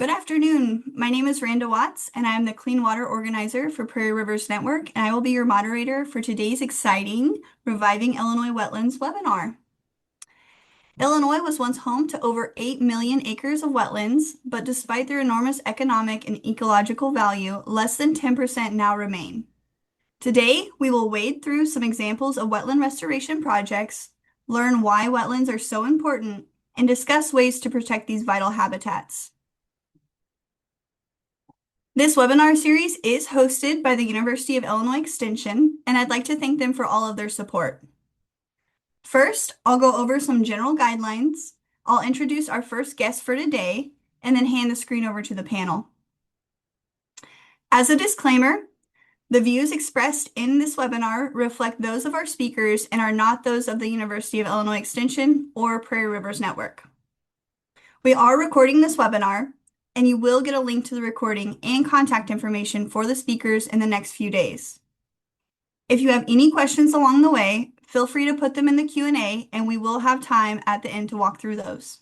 Good afternoon. My name is Randa Watts, and I am the Clean Water Organizer for Prairie Rivers Network, and I will be your moderator for today's exciting Reviving Illinois Wetlands webinar. Illinois was once home to over 8 million acres of wetlands, but despite their enormous economic and ecological value, less than 10% now remain. Today, we will wade through some examples of wetland restoration projects, learn why wetlands are so important, and discuss ways to protect these vital habitats. This webinar series is hosted by the University of Illinois Extension, and I'd like to thank them for all of their support. First, I'll go over some general guidelines. I'll introduce our first guest for today, and then hand the screen over to the panel. As a disclaimer, the views expressed in this webinar reflect those of our speakers and are not those of the University of Illinois Extension or Prairie Rivers Network. We are recording this webinar, and you will get a link to the recording and contact information for the speakers in the next few days. If you have any questions along the way, feel free to put them in the Q&A, and we will have time at the end to walk through those.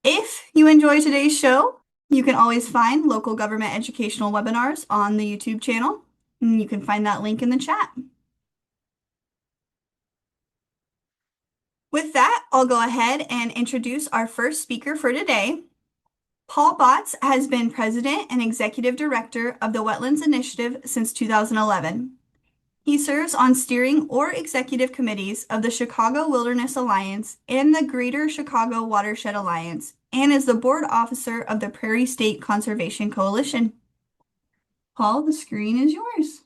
If you enjoy today's show, you can always find local government educational webinars on the YouTube channel, and you can find that link in the chat. With that, I'll go ahead and introduce our first speaker for today. Paul Botts has been President and Executive Director of the Wetlands Initiative since 2011. He serves on steering or executive committees of the Chicago Wilderness Alliance and the Greater Chicago Watershed Alliance, and is the board officer of the Prairie State Conservation Coalition. Paul, the screen is yours.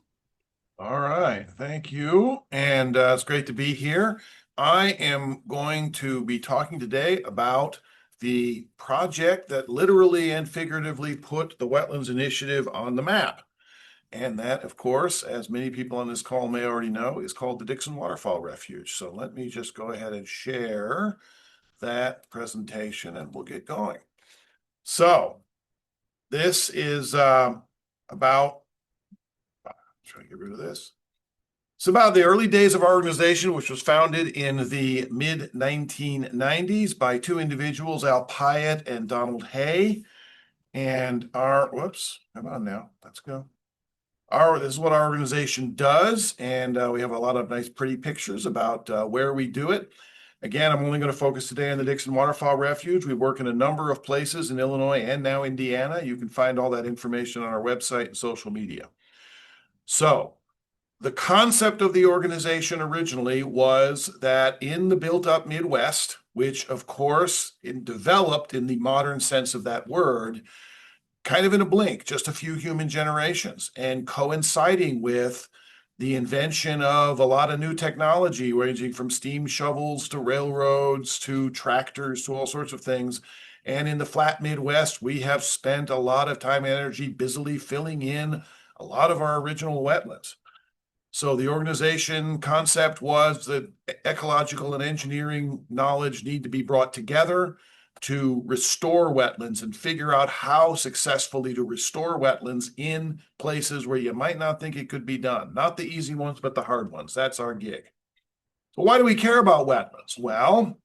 All right, thank you. And it's great to be here. I am going to be talking today about the project that literally and figuratively put the Wetlands Initiative on the map. And that, of course, as many people on this call may already know, is called the Dixon Waterfowl Refuge. So let me just go ahead and share that presentation and we'll get going. So this is about, trying to get rid of this. It's about the early days of our organization, which was founded in the mid-1990s by two individuals, Al Pyatt and Donald Hay. And whoops, come on now, let's go. This is what our organization does, and we have a lot of nice, pretty pictures about where we do it. Again, I'm only going to focus today on the Dixon Waterfowl Refuge. We work in a number of places in Illinois and now Indiana. You can find all that information on our website and social media. So, the concept of the organization originally was that in the built-up Midwest, which of course developed in the modern sense of that word, kind of in a blink, just a few human generations, and coinciding with the invention of a lot of new technology, ranging from steam shovels to railroads to tractors to all sorts of things. And in the flat Midwest, we have spent a lot of time and energy busily filling in a lot of our original wetlands. So the organization concept was that ecological and engineering knowledge need to be brought together to restore wetlands and figure out how successfully to restore wetlands in places where you might not think it could be done. Not the easy ones, but the hard ones. That's our gig. So why do we care about wetlands? Well,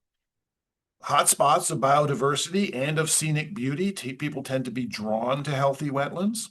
hotspots of biodiversity and of scenic beauty. People tend to be drawn to healthy wetlands.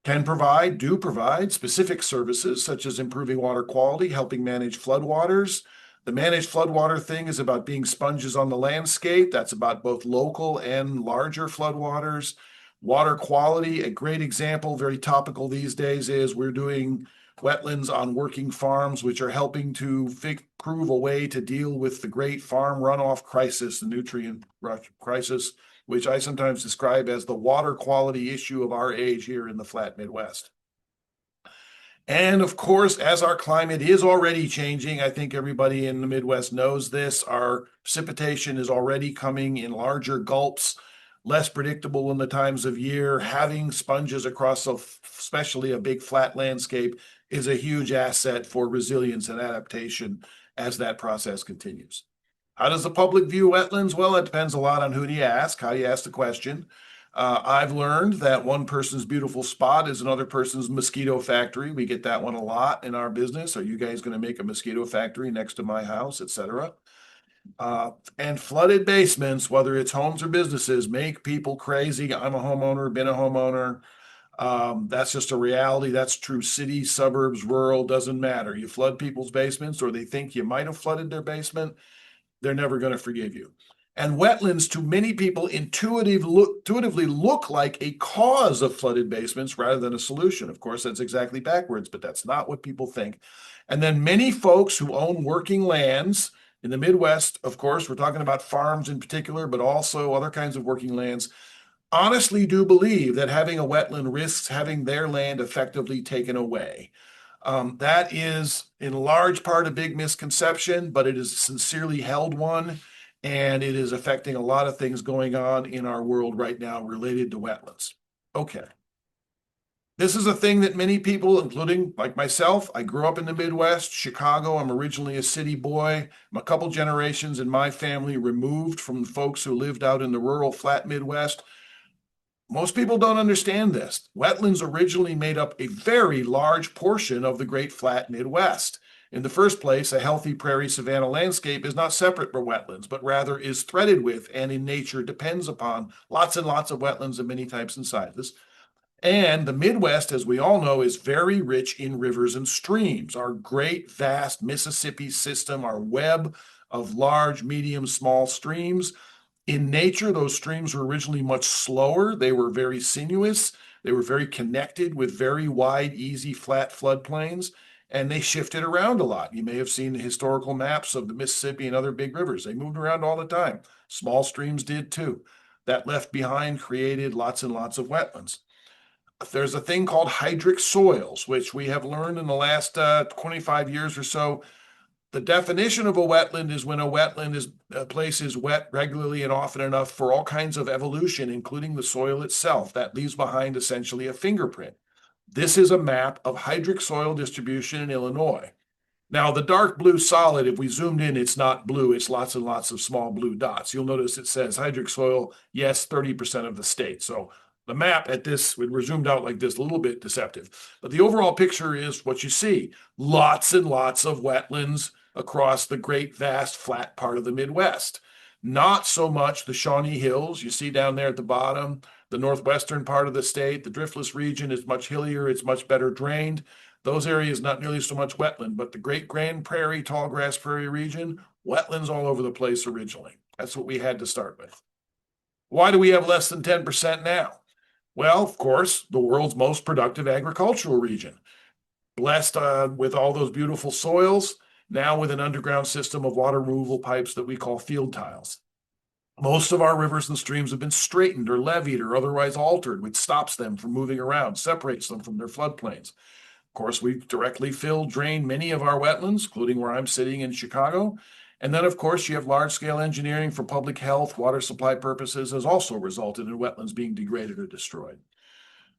Do provide specific services such as improving water quality, helping manage floodwaters. The managed floodwater thing is about being sponges on the landscape. That's about both local and larger floodwaters. Water quality, a great example, very topical these days, is we're doing wetlands on working farms, which are helping to prove a way to deal with the great farm runoff crisis, the nutrient crisis, which I sometimes describe as the water quality issue of our age here in the flat Midwest. And of course, as our climate is already changing, I think everybody in the Midwest knows this, our precipitation is already coming in larger gulps, less predictable in the times of year. Having sponges across especially a big flat landscape is a huge asset for resilience and adaptation as that process continues. How does the public view wetlands? Well, it depends a lot on who you ask, how you ask the question. I've learned that one person's beautiful spot is another person's mosquito factory. We get that one a lot in our business. Are you guys going to make a mosquito factory next to my house, etc.? And flooded basements, whether it's homes or businesses, make people crazy. I'm a homeowner, been a homeowner. That's just a reality. That's true. City, suburbs, rural, doesn't matter. You flood people's basements, or they think you might have flooded their basement, they're never going to forgive you. And wetlands, to many people, intuitively look like a cause of flooded basements rather than a solution. Of course, that's exactly backwards, but that's not what people think. And then many folks who own working lands in the Midwest, of course, we're talking about farms in particular, but also other kinds of working lands, honestly do believe that having a wetland risks having their land effectively taken away. That is in large part a big misconception, but it is a sincerely held one, and it is affecting a lot of things going on in our world right now related to wetlands. Okay. This is a thing that many people, including like myself, I grew up in the Midwest, Chicago. I'm originally a city boy. I'm a couple generations in my family removed from the folks who lived out in the rural flat Midwest. Most people don't understand this. Wetlands originally made up a very large portion of the Great Flat Midwest. In the first place, a healthy prairie savanna landscape is not separate from wetlands, but rather is threaded with and in nature depends upon lots and lots of wetlands of many types and sizes. And the Midwest, as we all know, is very rich in rivers and streams. Our great, vast Mississippi system, our web of large, medium, small streams. In nature, those streams were originally much slower. They were very sinuous. They were very connected with very wide, easy, flat floodplains, and they shifted around a lot. You may have seen the historical maps of the Mississippi and other big rivers. They moved around all the time. Small streams did too. That left behind created lots and lots of wetlands. There's a thing called hydric soils, which we have learned in the last 25 years or so. The definition of a wetland is when a wetland is a place is wet regularly and often enough for all kinds of evolution, including the soil itself. That leaves behind essentially a fingerprint. This is a map of hydric soil distribution in Illinois. Now, the dark blue solid, if we zoomed in, it's not blue. It's lots and lots of small blue dots. You'll notice it says hydric soil, yes, 30% of the state. So the map at this, when we're zoomed out like this, a little bit deceptive. But the overall picture is what you see. Lots and lots of wetlands across the great, vast, flat part of the Midwest. Not so much the Shawnee Hills you see down there at the bottom, the northwestern part of the state. The driftless region is much hillier. It's much better drained. Those areas, not nearly so much wetland, but the Great Grand Prairie, tall grass prairie region, wetlands all over the place originally. That's what we had to start with. Why do we have less than 10% now? Well, of course, the world's most productive agricultural region, blessed with all those beautiful soils, now with an underground system of water removal pipes that we call field tiles. Most of our rivers and streams have been straightened or levied or otherwise altered, which stops them from moving around, separates them from their floodplains. Of course, we directly fill, drain many of our wetlands, including where I'm sitting in Chicago. And then, of course, you have large-scale engineering for public health, water supply purposes has also resulted in wetlands being degraded or destroyed.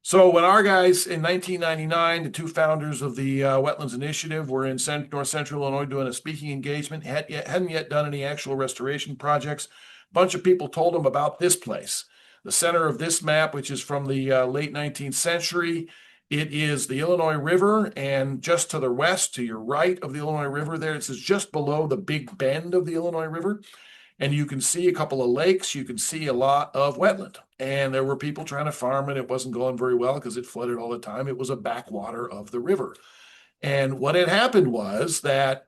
So when our guys in 1999, the two founders of the Wetlands Initiative, were in North Central Illinois doing a speaking engagement, hadn't yet done any actual restoration projects. A bunch of people told them about this place. The center of this map, which is from the late 19th century, it is the Illinois River, and just to the west, to your right of the Illinois River there, it says just below the big bend of the Illinois River. And you can see a couple of lakes. You can see a lot of wetland. And there were people trying to farm, and it wasn't going very well because it flooded all the time. It was a backwater of the river. And what had happened was that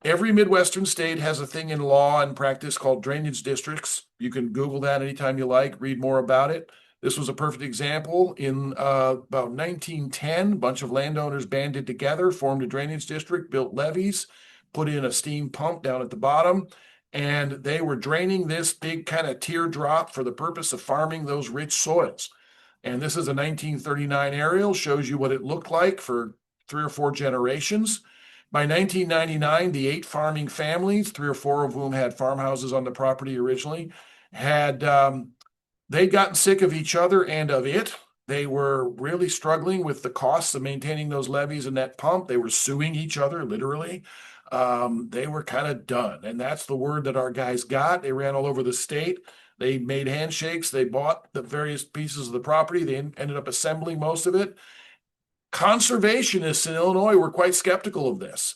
every Midwestern state has a thing in law and practice called drainage districts. You can Google that anytime you like, read more about it. This was a perfect example. In about 1910, a bunch of landowners banded together, formed a drainage district, built levees, put in a steam pump down at the bottom, and they were draining this big kind of teardrop for the purpose of farming those rich soils. And this is a 1939 aerial, shows you what it looked like for 3 or 4 generations. By 1999, the 8 farming families, 3 or 4 of whom had farmhouses on the property originally, had they'd gotten sick of each other and of it. They were really struggling with the costs of maintaining those levees and that pump. They were suing each other, literally. They were kind of done. And that's the word that our guys got. They ran all over the state. They made handshakes. They bought the various pieces of the property. They ended up assembling most of it. Conservationists in Illinois were quite skeptical of this.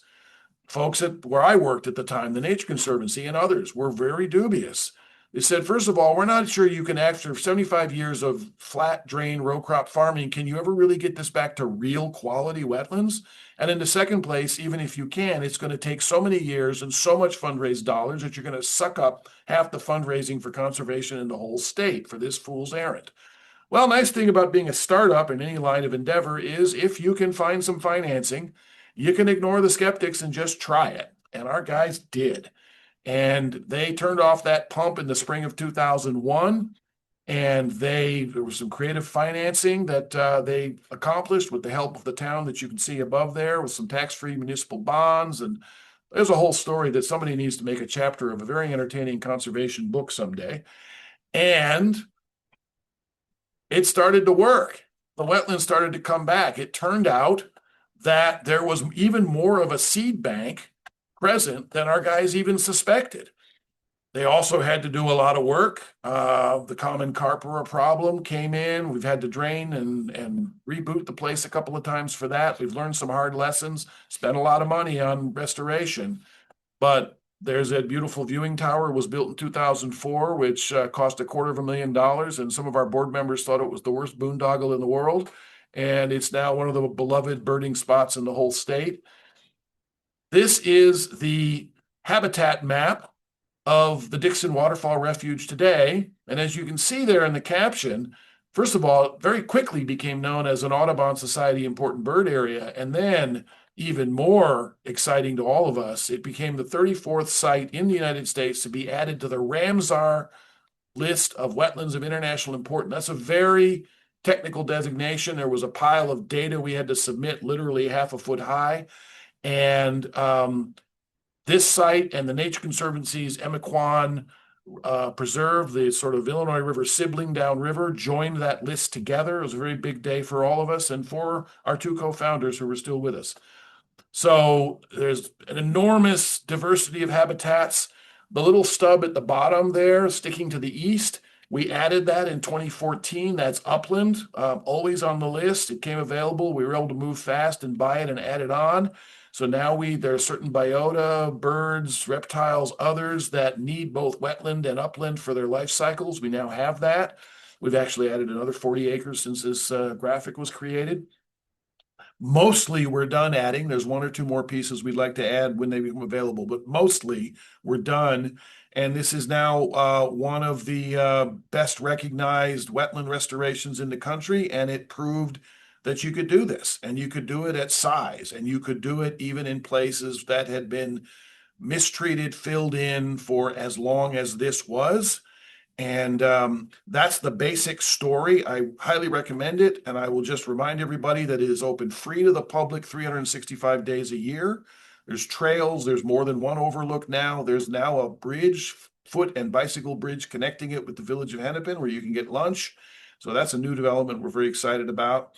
folks at where I worked at the time, the Nature Conservancy and others, were very dubious. They said, first of all, we're not sure you can, after 75 years of flat drain row crop farming, can you ever really get this back to real quality wetlands? And in the second place, even if you can, it's going to take so many years and so much fundraised dollars that you're going to suck up half the fundraising for conservation in the whole state for this fool's errand. Well, nice thing about being a startup in any line of endeavor is if you can find some financing, you can ignore the skeptics and just try it. And our guys did. And they turned off that pump in the spring of 2001. And there was some creative financing that they accomplished with the help of the town that you can see above there with some tax-free municipal bonds. And there's a whole story that somebody needs to make a chapter of a very entertaining conservation book someday. And it started to work. The wetlands started to come back. It turned out that there was even more of a seed bank present than our guys even suspected. They also had to do a lot of work. The common carpora problem came in. We've had to drain and reboot the place a couple of times for that. We've learned some hard lessons, spent a lot of money on restoration, but there's a beautiful viewing tower was built in 2004, which cost $250,000. And some of our board members thought it was the worst boondoggle in the world. And it's now one of the beloved birding spots in the whole state. This is the habitat map of the Dixon Waterfowl Refuge today. And as you can see there in the caption, first of all, it very quickly became known as an Audubon Society important bird area. And then even more exciting to all of us, it became the 34th site in the United States to be added to the Ramsar list of wetlands of international importance. That's a very technical designation. There was a pile of data we had to submit, literally half a foot high. And this site and the Nature Conservancy's Emiquon Preserve, the sort of Illinois River sibling downriver, joined that list together. It was a very big day for all of us and for our two co-founders who were still with us. So there's an enormous diversity of habitats. The little stub at the bottom there, sticking to the east, we added that in 2014. That's upland, always on the list. It came available. We were able to move fast and buy it and add it on. So now there are certain biota, birds, reptiles, others that need both wetland and upland for their life cycles. We now have that. We've actually added another 40 acres since this graphic was created. Mostly we're done adding. There's one or two more pieces we'd like to add when they become available, but mostly we're done. And this is now one of the best recognized wetland restorations in the country. And it proved that you could do this and you could do it at size and you could do it even in places that had been mistreated, filled in for as long as this was. And that's the basic story. I highly recommend it. And I will just remind everybody that it is open free to the public 365 days a year. There's trails. There's more than one overlook now. There's now a bridge, foot and bicycle bridge connecting it with the village of Hennepin where you can get lunch. So that's a new development we're very excited about.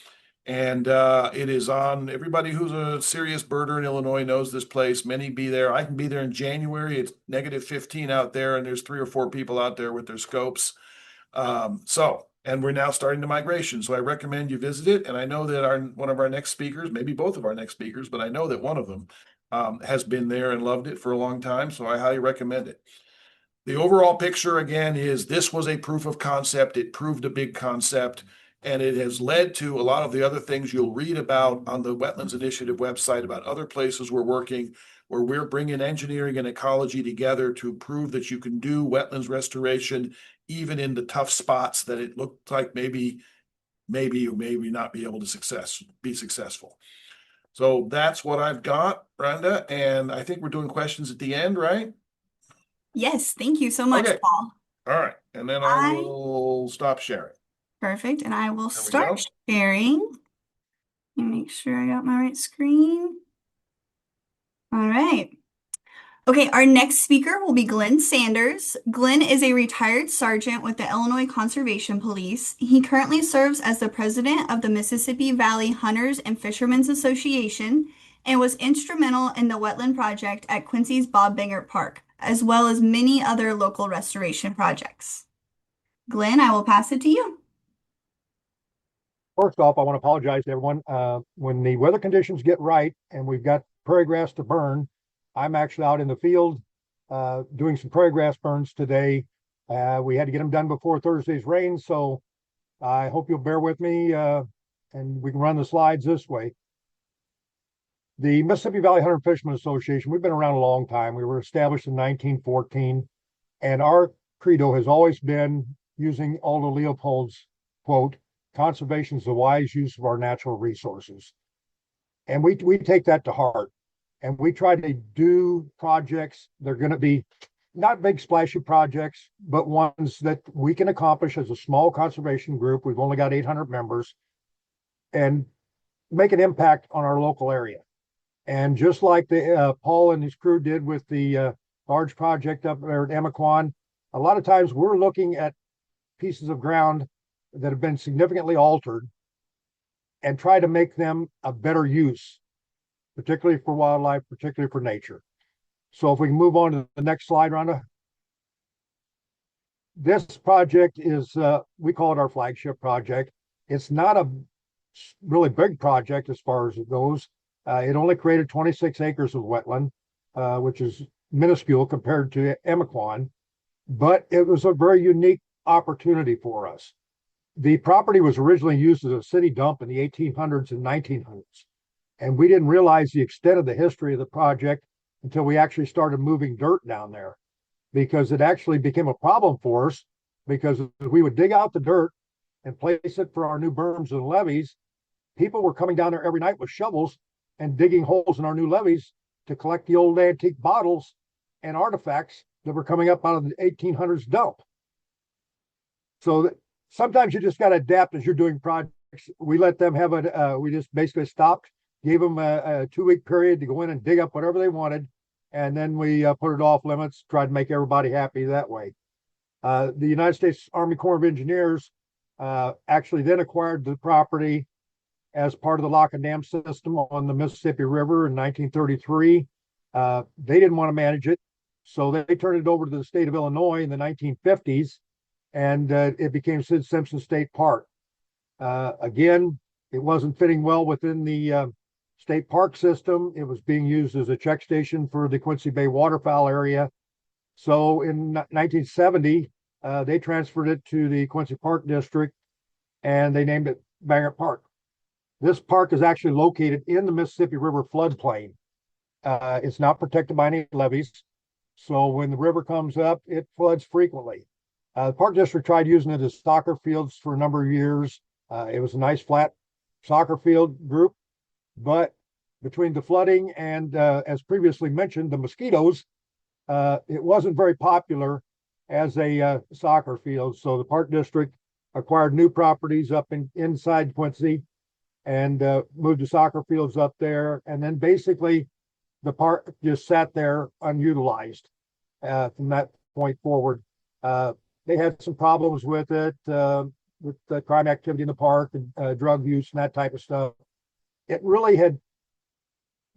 And it is on, everybody who's a serious birder in Illinois knows this place. Many be there. I can be there in January. It's -15 out there, and there's 3 or 4 people out there with their scopes. And we're now starting the migration. So I recommend you visit it. And I know that one of our next speakers, maybe both of our next speakers, but I know that one of them has been there and loved it for a long time. So I highly recommend it. The overall picture, again, is this was a proof of concept. It proved a big concept. And it has led to a lot of the other things you'll read about on the Wetlands Initiative website about other places we're working, where we're bringing engineering and ecology together to prove that you can do wetlands restoration, even in the tough spots that it looked like maybe you maybe not be able to be successful. So that's what I've got, Brenda. And I think we're doing questions at the end, right? Yes, thank you so much, Okay. Paul. All right. And then I will stop sharing. Perfect. And I will There we start go. sharing. Let me make sure I got my right screen. All right. Okay, our next speaker will be Glenn Sanders. Glenn is a retired sergeant with the Illinois Conservation Police. He currently serves as the president of the Mississippi Valley Hunters and Fishermen's Association and was instrumental in the wetland project at Quincy's Bob Bangert Park, as well as many other local restoration projects. Glenn, I will pass it to you. First off, I want to apologize to everyone. When the weather conditions get right and we've got prairie grass to burn, I'm actually out in the field doing some prairie grass burns today. We had to get them done before Thursday's rain, so I hope you'll bear with me and we can run the slides this way. The Mississippi Valley Hunter and Fishermen Association, we've been around a long time. We were established in 1914, and our credo has always been using Aldo Leopold's quote, conservation is the wise use of our natural resources. And we take that to heart. And we try to do projects. They're going to be not big splashy projects, but ones that we can accomplish as a small conservation group. We've only got 800 members, and make an impact on our local area. And just like the Paul and his crew did with the large project up there at Emiquon, a lot of times we're looking at pieces of ground that have been significantly altered and try to make them a better use, particularly for wildlife, particularly for nature. So if we can move on to the next slide, Rhonda. This project is, we call it our flagship project. It's not a really big project as far as it goes. It only created 26 acres of wetland, which is minuscule compared to Emiquon, but it was a very unique opportunity for us. The property was originally used as a city dump in the 1800s and 1900s. And we didn't realize the extent of the history of the project until we actually started moving dirt down there, because it actually became a problem for us, because we would dig out the dirt and place it for our new berms and levees. People were coming down there every night with shovels and digging holes in our new levees to collect the old antique bottles and artifacts that were coming up out of the 1800s dump. So sometimes you just got to adapt as you're doing projects. We let them have we just basically stopped, gave them a 2-week period to go in and dig up whatever they wanted. And then we put it off limits, tried to make everybody happy that way. The United States Army Corps of Engineers actually then acquired the property as part of the lock and dam system on the Mississippi River in 1933. They didn't want to manage it, so they turned it over to the state of Illinois in the 1950s, and it became Sid Simpson State Park. Again, it wasn't fitting well within the state park system. It was being used as a check station for the Quincy Bay waterfowl area. So in 1970, they transferred it to the Quincy Park District, and they named it Bangert Park. This park is actually located in the Mississippi River floodplain. It's not protected by any levees. So when the river comes up, it floods frequently. The Park District tried using it as soccer fields for a number of years. It was a nice flat soccer field group, but between the flooding and, as previously mentioned, the mosquitoes, it wasn't very popular as a soccer field. So the Park District acquired new properties up inside Quincy and moved the soccer fields up there. And then basically the park just sat there unutilized from that point forward. They had some problems with it, with the crime activity in the park and drug use and that type of stuff. It really had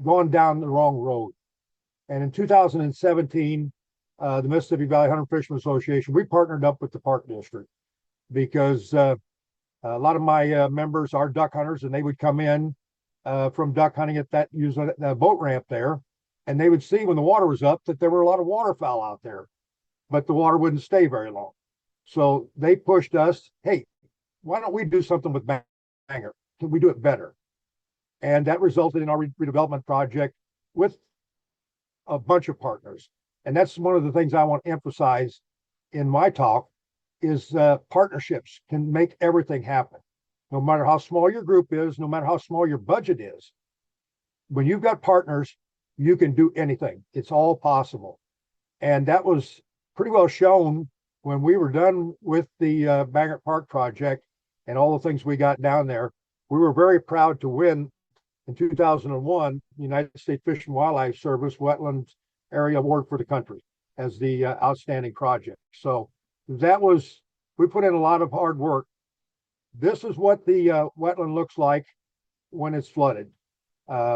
gone down the wrong road. And in 2017, the Mississippi Valley Hunter and Fishermen Association, we partnered up with the Park District, because a lot of my members are duck hunters, and they would come in from duck hunting at that, using that boat ramp there, and they would see when the water was up that there were a lot of waterfowl out there, but the water wouldn't stay very long. So they pushed us, hey, why don't we do something with Bangert? Can we do it better? And that resulted in our redevelopment project with a bunch of partners. And that's one of the things I want to emphasize in my talk is partnerships can make everything happen. No matter how small your group is, no matter how small your budget is, when you've got partners, you can do anything. It's all possible. And that was pretty well shown when we were done with the Bangert Park project and all the things we got down there. We were very proud to win in 2001 the United States Fish and Wildlife Service Wetlands Area Award for the country as the outstanding project. So that was, we put in a lot of hard work. This is what the wetland looks like when it's flooded.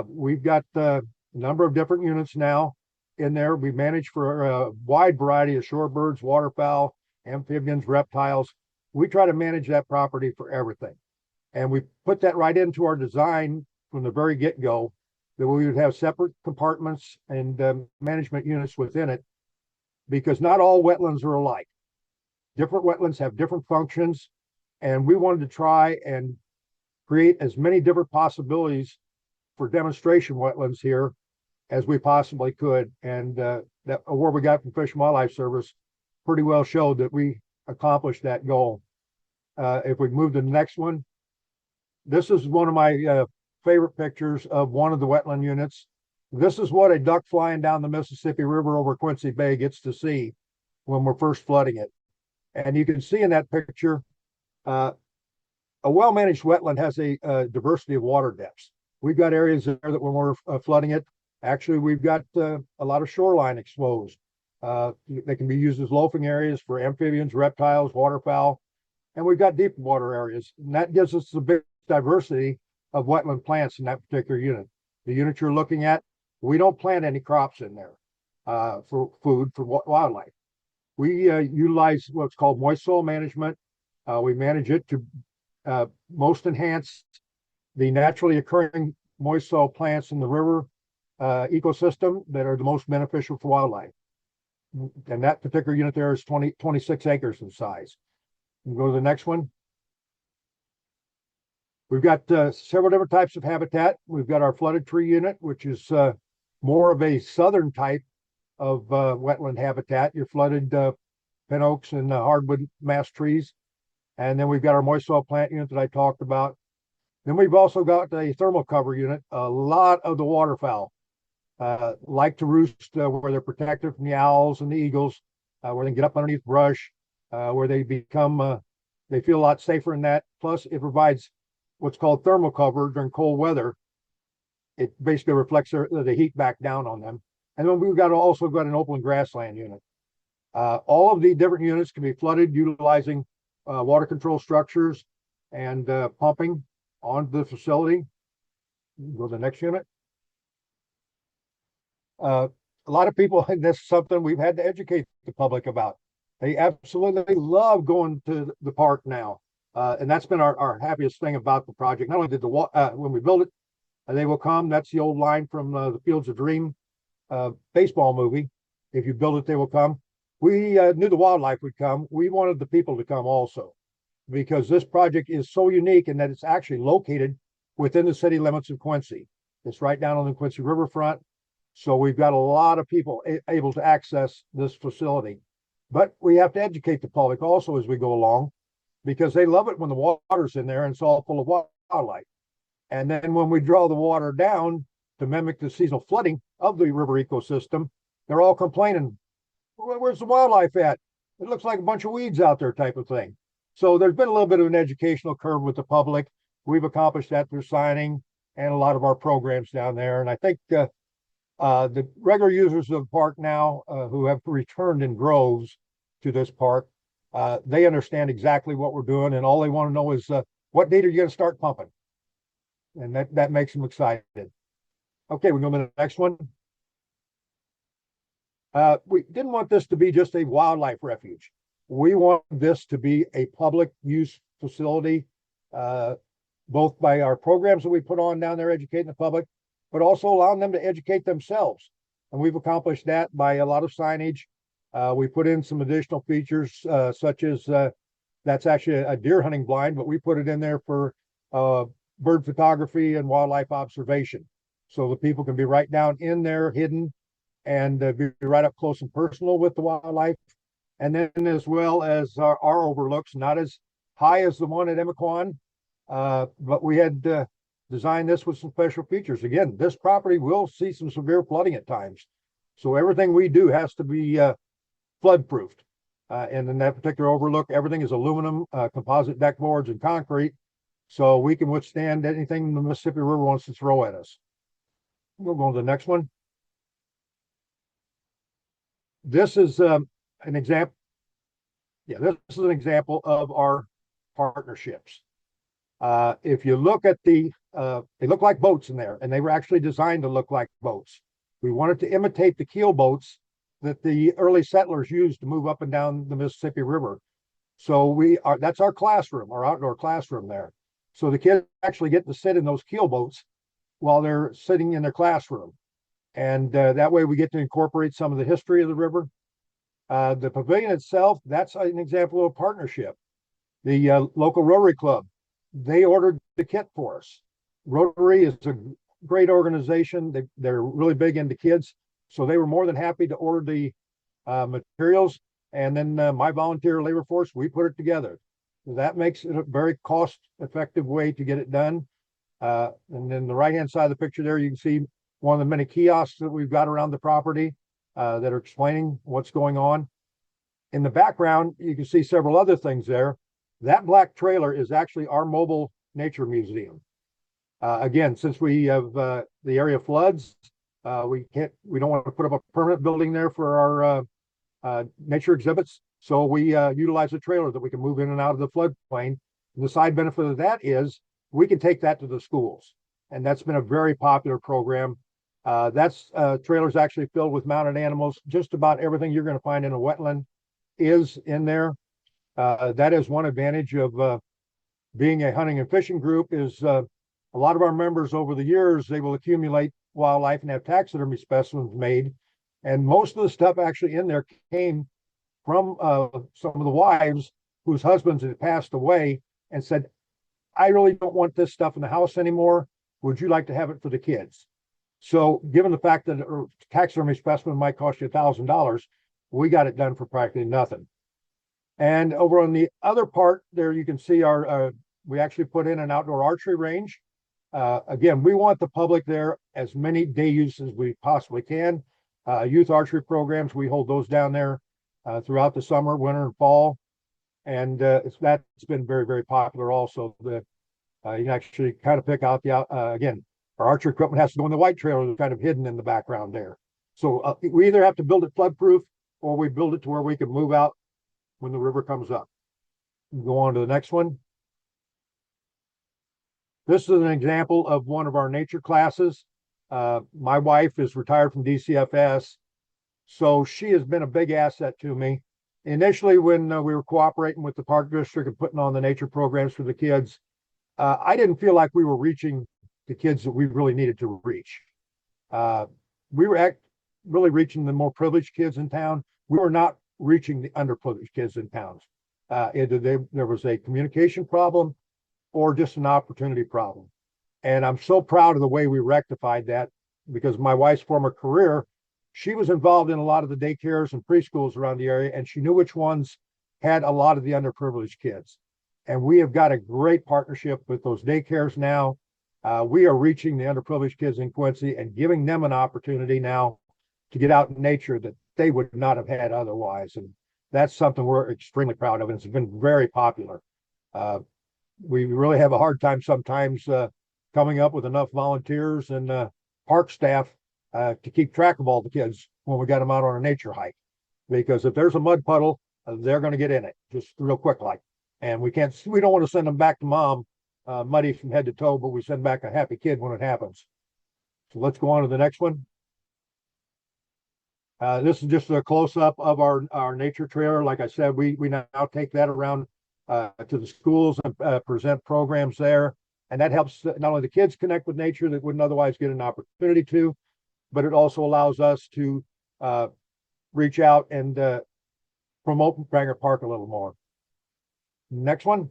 We've got a number of different units now in there. We manage for a wide variety of shorebirds, waterfowl, amphibians, reptiles. We try to manage that property for everything. And we put that right into our design from the very get-go, that we would have separate compartments and management units within it, because not all wetlands are alike. Different wetlands have different functions, and we wanted to try and create as many different possibilities for demonstration wetlands here as we possibly could. And that award we got from Fish and Wildlife Service pretty well showed that we accomplished that goal. If we move to the next one, this is one of my favorite pictures of one of the wetland units. This is what a duck flying down the Mississippi River over Quincy Bay gets to see when we're first flooding it. And you can see in that picture, a well-managed wetland has a diversity of water depths. We've got areas there that when we're flooding it, actually we've got a lot of shoreline exposed. They can be used as loafing areas for amphibians, reptiles, waterfowl, and we've got deep water areas. And that gives us the big diversity of wetland plants in that particular unit. The unit you're looking at, we don't plant any crops in there for food for wildlife. We utilize what's called moist soil management. We manage it to most enhance the naturally occurring moist soil plants in the river ecosystem that are the most beneficial for wildlife. And that particular unit there is 26 acres in size. We'll go to the next one. We've got several different types of habitat. We've got our flooded tree unit, which is more of a southern type of wetland habitat. Your flooded pin oaks and hardwood mass trees. And then we've got our moist soil plant unit that I talked about. Then we've also got a thermal cover unit. A lot of the waterfowl like to roost where they're protected from the owls and the eagles, where they can get up underneath brush, where they become, they feel a lot safer in that. Plus, it provides what's called thermal cover during cold weather. It basically reflects the heat back down on them. And then we've also got an open grassland unit. All of the different units can be flooded utilizing water control structures and pumping onto the facility. Go to the next unit. A lot of people, and this is something we've had to educate the public about. They absolutely love going to the park now. And that's been our happiest thing about the project. Not only did when we build it, they will come. That's the old line from the Fields of Dream baseball movie. If you build it, they will come. We knew the wildlife would come. We wanted the people to come also, because this project is so unique in that it's actually located within the city limits of Quincy. It's right down on the Quincy riverfront. So we've got a lot of people able to access this facility. But we have to educate the public also as we go along, because they love it when the water's in there and it's all full of wildlife. And then when we draw the water down to mimic the seasonal flooding of the river ecosystem, they're all complaining, where's the wildlife at? It looks like a bunch of weeds out there, type of thing. So there's been a little bit of an educational curve with the public. We've accomplished that through signing and a lot of our programs down there. And I think the regular users of the park now, who have returned in droves to this park, they understand exactly what we're doing, and all they want to know is what date are you going to start pumping? And that makes them excited. Okay, we go to the next one. We didn't want this to be just a wildlife refuge. We want this to be a public use facility, both by our programs that we put on down there educating the public, but also allowing them to educate themselves. And we've accomplished that by a lot of signage. We put in some additional features, such as that's actually a deer hunting blind, but we put it in there for bird photography and wildlife observation. So the people can be right down in there hidden and be right up close and personal with the wildlife. And then as well as our overlooks, not as high as the one at Emiquon, but we had designed this with some special features. Again, this property will see some severe flooding at times. So everything we do has to be flood proofed. And in that particular overlook, everything is aluminum, composite deck boards and concrete. So we can withstand anything the Mississippi River wants to throw at us. We'll go to the next one. This is an example. Yeah, this is an example of our partnerships. If you look at they look like boats in there, and they were actually designed to look like boats. We wanted to imitate the keel boats that the early settlers used to move up and down the Mississippi River. So that's our classroom, our outdoor classroom there. So the kids actually get to sit in those keel boats while they're sitting in their classroom. And that way we get to incorporate some of the history of the river. The pavilion itself, that's an example of a partnership. The local Rotary Club, they ordered the kit for us. Rotary is a great organization. They're really big into kids. So they were more than happy to order the materials. And then my volunteer labor force, we put it together. That makes it a very cost-effective way to get it done. And then the right-hand side of the picture there, you can see one of the many kiosks that we've got around the property that are explaining what's going on. In the background, you can see several other things there. That black trailer is actually our mobile nature museum. Again, since we have the area floods, we don't want to put up a permanent building there for our nature exhibits. So we utilize a trailer that we can move in and out of the floodplain. And the side benefit of that is we can take that to the schools. And that's been a very popular program. That's trailers actually filled with mounted animals. Just about everything you're going to find in a wetland is in there. That is one advantage of being a hunting and fishing group is a lot of our members over the years, they will accumulate wildlife and have taxidermy specimens made. And most of the stuff actually in there came from some of the wives whose husbands had passed away and said, I really don't want this stuff in the house anymore. Would you like to have it for the kids? So given the fact that a taxidermy specimen might cost you $1,000, we got it done for practically nothing. And over on the other part there, you can see we actually put in an outdoor archery range. Again, we want the public there as many day use as we possibly can. Youth archery programs, we hold those down there throughout the summer, winter, and fall. And that's been very, very popular also. You can actually kind of pick out again, our archery equipment has to go in the white trailer that's kind of hidden in the background there. So we either have to build it flood proof or we build it to where we can move out when the river comes up. Go on to the next one. This is an example of one of our nature classes. My wife is retired from DCFS, so she has been a big asset to me. Initially, when we were cooperating with the Park District and putting on the nature programs for the kids, I didn't feel like we were reaching the kids that we really needed to reach. We were really reaching the more privileged kids in town. We were not reaching the underprivileged kids in towns. Either there was a communication problem or just an opportunity problem. And I'm so proud of the way we rectified that because my wife's former career, she was involved in a lot of the daycares and preschools around the area, and she knew which ones had a lot of the underprivileged kids. And we have got a great partnership with those daycares now. We are reaching the underprivileged kids in Quincy and giving them an opportunity now to get out in nature that they would not have had otherwise. And that's something we're extremely proud of. And it's been very popular. We really have a hard time sometimes coming up with enough volunteers and park staff to keep track of all the kids when we got them out on a nature hike. Because if there's a mud puddle, they're going to get in it just real quick like. And we don't want to send them back to mom muddy from head to toe, but we send back a happy kid when it happens. So let's go on to the next one. This is just a close-up of our nature trailer. Like I said, we now take that around to the schools and present programs there. And that helps not only the kids connect with nature that wouldn't otherwise get an opportunity to, but it also allows us to reach out and promote Bangor Park a little more. Next one.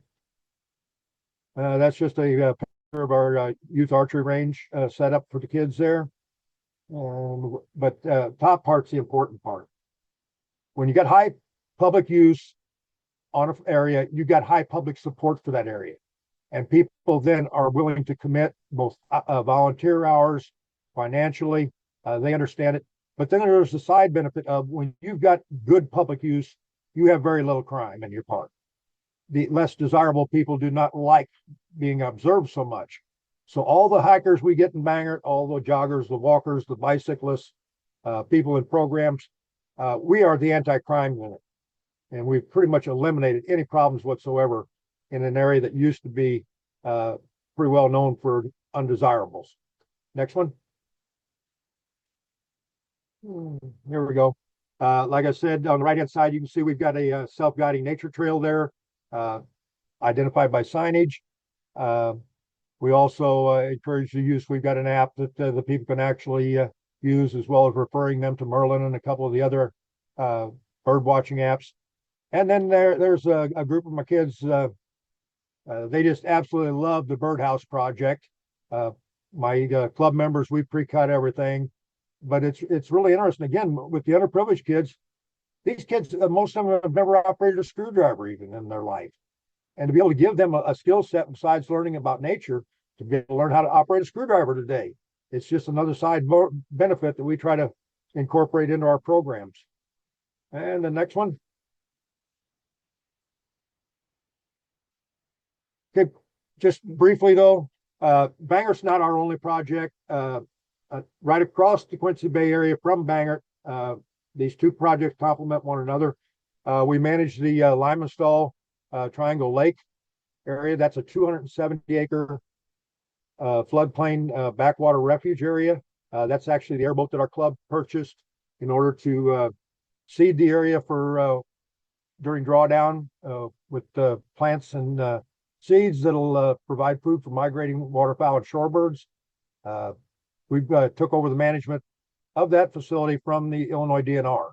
That's just a picture of our youth archery range set up for the kids there. But top part's the important part. When you got high public use on an area, you got high public support for that area. And people then are willing to commit both volunteer hours, financially, they understand it. But then there's the side benefit of when you've got good public use, you have very little crime in your park. The less desirable people do not like being observed so much. So all the hikers we get in Bangor, all the joggers, the walkers, the bicyclists, people in programs, we are the anti-crime unit. And we've pretty much eliminated any problems whatsoever in an area that used to be pretty well known for undesirables. Next one. Here we go. Like I said, on the right-hand side, you can see we've got a self-guiding nature trail there, identified by signage. We also encourage the use. We've got an app that the people can actually use, as well as referring them to Merlin and a couple of the other bird watching apps. And then there's a group of my kids. They just absolutely love the birdhouse project. My club members, we pre-cut everything, but it's really interesting. Again, with the underprivileged kids, these kids, most of them have never operated a screwdriver even in their life, and to be able to give them a skill set besides learning about nature, to be able to learn how to operate a screwdriver today, it's just another side benefit that we try to incorporate into our programs. And the next one. Okay, just briefly though, Bangert's not our only project. Right across the Quincy Bay area from Bangert, these two projects complement one another. We manage the Limestall Triangle Lake area. That's a 270-acre floodplain backwater refuge area. That's actually the airboat that our club purchased in order to seed the area for during drawdown with plants and seeds that'll provide food for migrating waterfowl and shorebirds. We've took over the management of that facility from the Illinois DNR.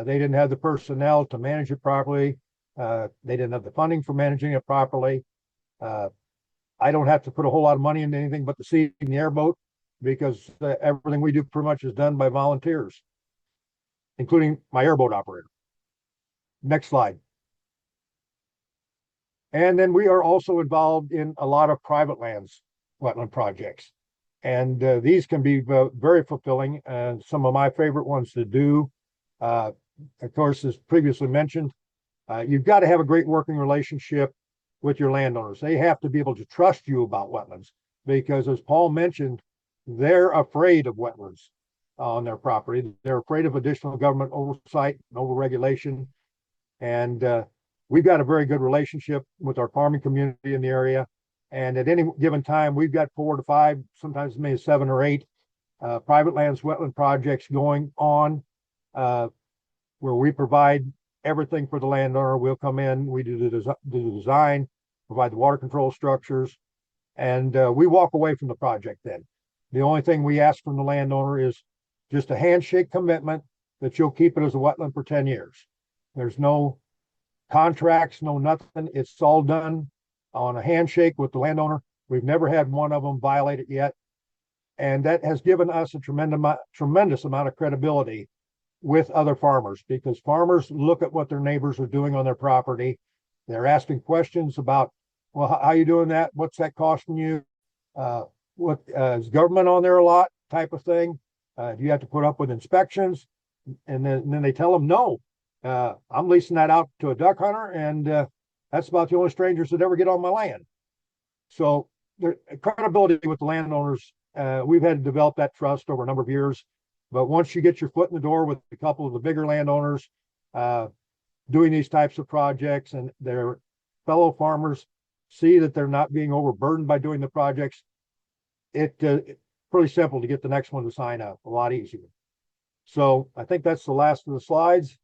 They didn't have the personnel to manage it properly. They didn't have the funding for managing it properly. I don't have to put a whole lot of money into anything but the seed and the airboat, because everything we do pretty much is done by volunteers, including my airboat operator. Next slide. And then we are also involved in a lot of private lands wetland projects. And these can be very fulfilling, and some of my favorite ones to do. Of course, as previously mentioned, you've got to have a great working relationship with your landowners. They have to be able to trust you about wetlands, because as Paul mentioned, they're afraid of wetlands on their property. They're afraid of additional government oversight and overregulation. And we've got a very good relationship with our farming community in the area. And at any given time, we've got 4 to 5, sometimes maybe 7 or 8 private lands wetland projects going on, where we provide everything for the landowner. We'll come in, we do the design, provide the water control structures, and we walk away from the project then. The only thing we ask from the landowner is just a handshake commitment that you'll keep it as a wetland for 10 years. There's no contracts, no nothing. It's all done on a handshake with the landowner. We've never had one of them violate it yet. And that has given us a tremendous amount of credibility with other farmers, because farmers look at what their neighbors are doing on their property. They're asking questions about, well, how are you doing that? What's that costing you? What is government on there a lot type of thing? Do you have to put up with inspections? And then they tell them, no, I'm leasing that out to a duck hunter, and that's about the only strangers that ever get on my land. So the credibility with the landowners, we've had to develop that trust over a number of years. But once you get your foot in the door with a couple of the bigger landowners doing these types of projects, and their fellow farmers see that they're not being overburdened by doing the projects, it's pretty simple to get the next one to sign up, a lot easier. So I think that's the last of the slides.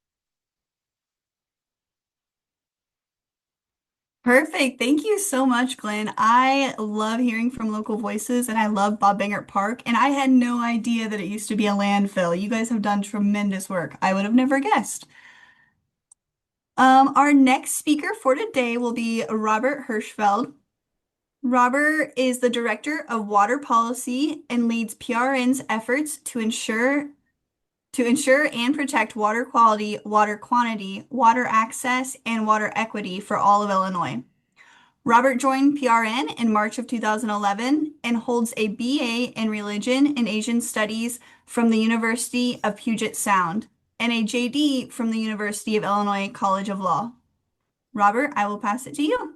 Perfect. Thank you so much, Glenn. I love hearing from local voices, and I love Bob Bangert Park. And I had no idea that it used to be a landfill. You guys have done tremendous work. I would have never guessed. Our next speaker for today will be Robert Hirschfeld. Robert is the Director of Water Policy and leads PRN's efforts to ensure and protect water quality, water quantity, water access, and water equity for all of Illinois. Robert joined PRN in March of 2011 and holds a BA in Religion and Asian Studies from the University of Puget Sound and a JD from the University of Illinois College of Law. Robert, I will pass it to you.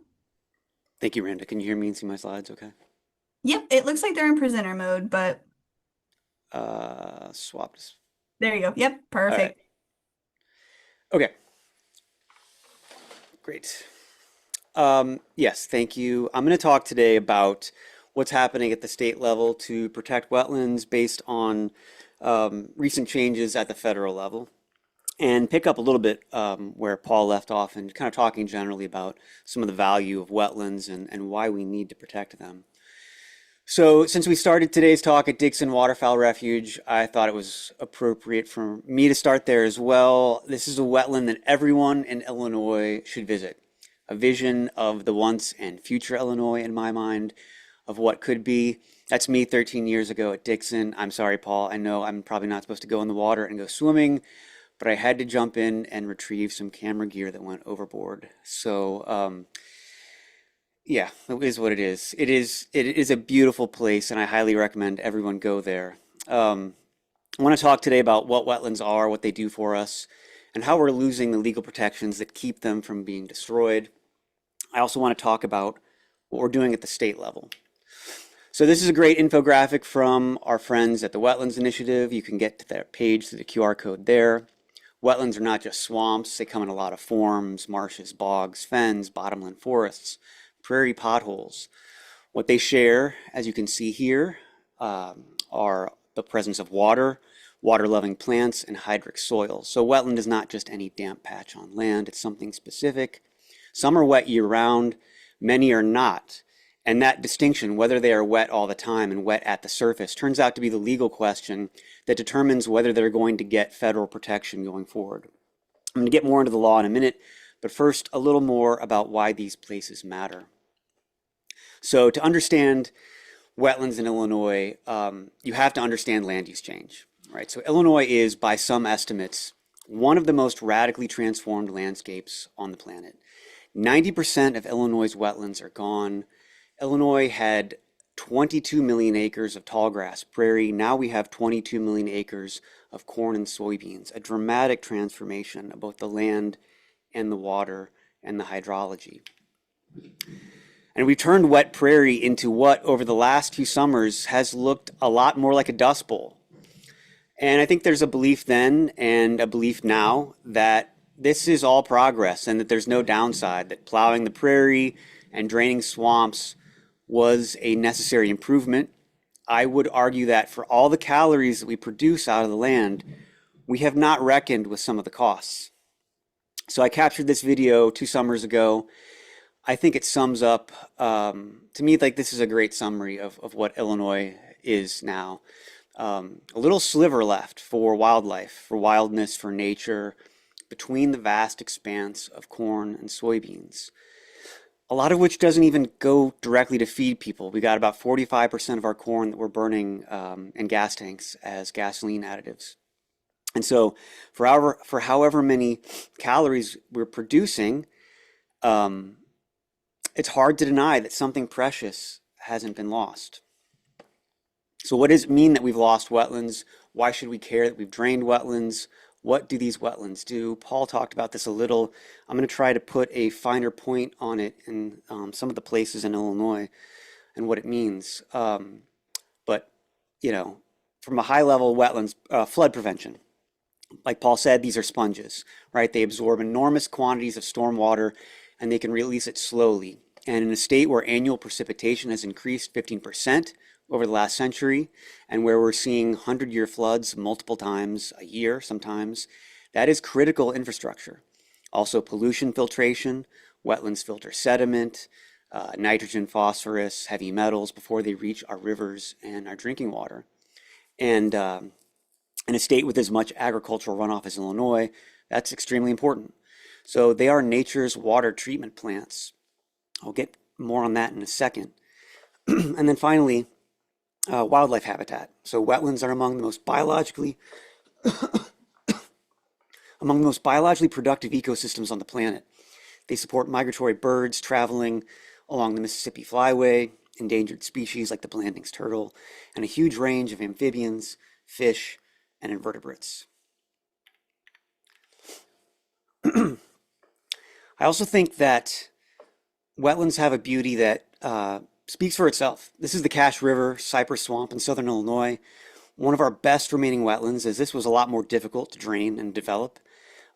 Thank you, Randa. Can you hear me and see my slides okay? Yep, it looks like they're in presenter mode, but Swapped. there you go. Yep, All right. perfect. Okay. Great. Yes, thank you. I'm going to talk today about what's happening at the state level to protect wetlands based on recent changes at the federal level, and pick up a little bit where Paul left off, and kind of talking generally about some of the value of wetlands and why we need to protect them. So since we started today's talk at Dixon Waterfowl Refuge, I thought it was appropriate for me to start there as well. This is a wetland that everyone in Illinois should visit. A vision of the once and future Illinois in my mind, of what could be. That's me 13 years ago at Dixon. I'm sorry, Paul. I know I'm probably not supposed to go in the water and go swimming, but I had to jump in and retrieve some camera gear that went overboard. So, yeah, it is what it is. It is a beautiful place, and I highly recommend everyone go there. I want to talk today about what wetlands are, what they do for us, and how we're losing the legal protections that keep them from being destroyed. I also want to talk about what we're doing at the state level. So this is a great infographic from our friends at the Wetlands Initiative. You can get to their page through the QR code there. Wetlands are not just swamps. They come in a lot of forms: marshes, bogs, fens, bottomland forests, prairie potholes. What they share, as you can see here, are the presence of water, water-loving plants, and hydric soil. So wetland is not just any damp patch on land. It's something specific. Some are wet year-round. Many are not. And that distinction, whether they are wet all the time and wet at the surface, turns out to be the legal question that determines whether they're going to get federal protection going forward. I'm going to get more into the law in a minute, but first, a little more about why these places matter. So to understand wetlands in Illinois, you have to understand land use change, right? So Illinois is, by some estimates, one of the most radically transformed landscapes on the planet. 90% of Illinois' wetlands are gone. Illinois had 22 million acres of tall grass prairie. Now we have 22 million acres of corn and soybeans, a dramatic transformation of both the land and the water and the hydrology. And we turned wet prairie into what, over the last few summers, has looked a lot more like a dust bowl. And I think there's a belief then and a belief now that this is all progress and that there's no downside, that plowing the prairie and draining swamps was a necessary improvement. I would argue that for all the calories that we produce out of the land, we have not reckoned with some of the costs. So I captured this video 2 summers ago. I think it sums up, to me, like this is a great summary of what Illinois is now. A little sliver left for wildlife, for wildness, for nature, between the vast expanse of corn and soybeans. A lot of which doesn't even go directly to feed people. We got about 45% of our corn that we're burning in gas tanks as gasoline additives. And so for however many calories we're producing, it's hard to deny that something precious hasn't been lost. So what does it mean that we've lost wetlands? Why should we care that we've drained wetlands? What do these wetlands do? Paul talked about this a little. I'm going to try to put a finer point on it in some of the places in Illinois and what it means. But, you know, from a high level, wetlands, flood prevention. Like Paul said, these are sponges, right? They absorb enormous quantities of storm water and they can release it slowly. And in a state where annual precipitation has increased 15% over the last century, and where we're seeing 100-year floods multiple times a year sometimes, that is critical infrastructure. Also pollution filtration, wetlands filter sediment, nitrogen, phosphorus, heavy metals before they reach our rivers and our drinking water. And in a state with as much agricultural runoff as Illinois, that's extremely important. So they are nature's water treatment plants. I'll get more on that in a second. And then finally, wildlife habitat. So wetlands are among the most biologically productive ecosystems on the planet. They support migratory birds traveling along the Mississippi Flyway, endangered species like the Blanding's turtle, and a huge range of amphibians, fish, and invertebrates. I also think that wetlands have a beauty that speaks for itself. This is the Cache River Cypress Swamp in southern Illinois, one of our best remaining wetlands, as this was a lot more difficult to drain and develop.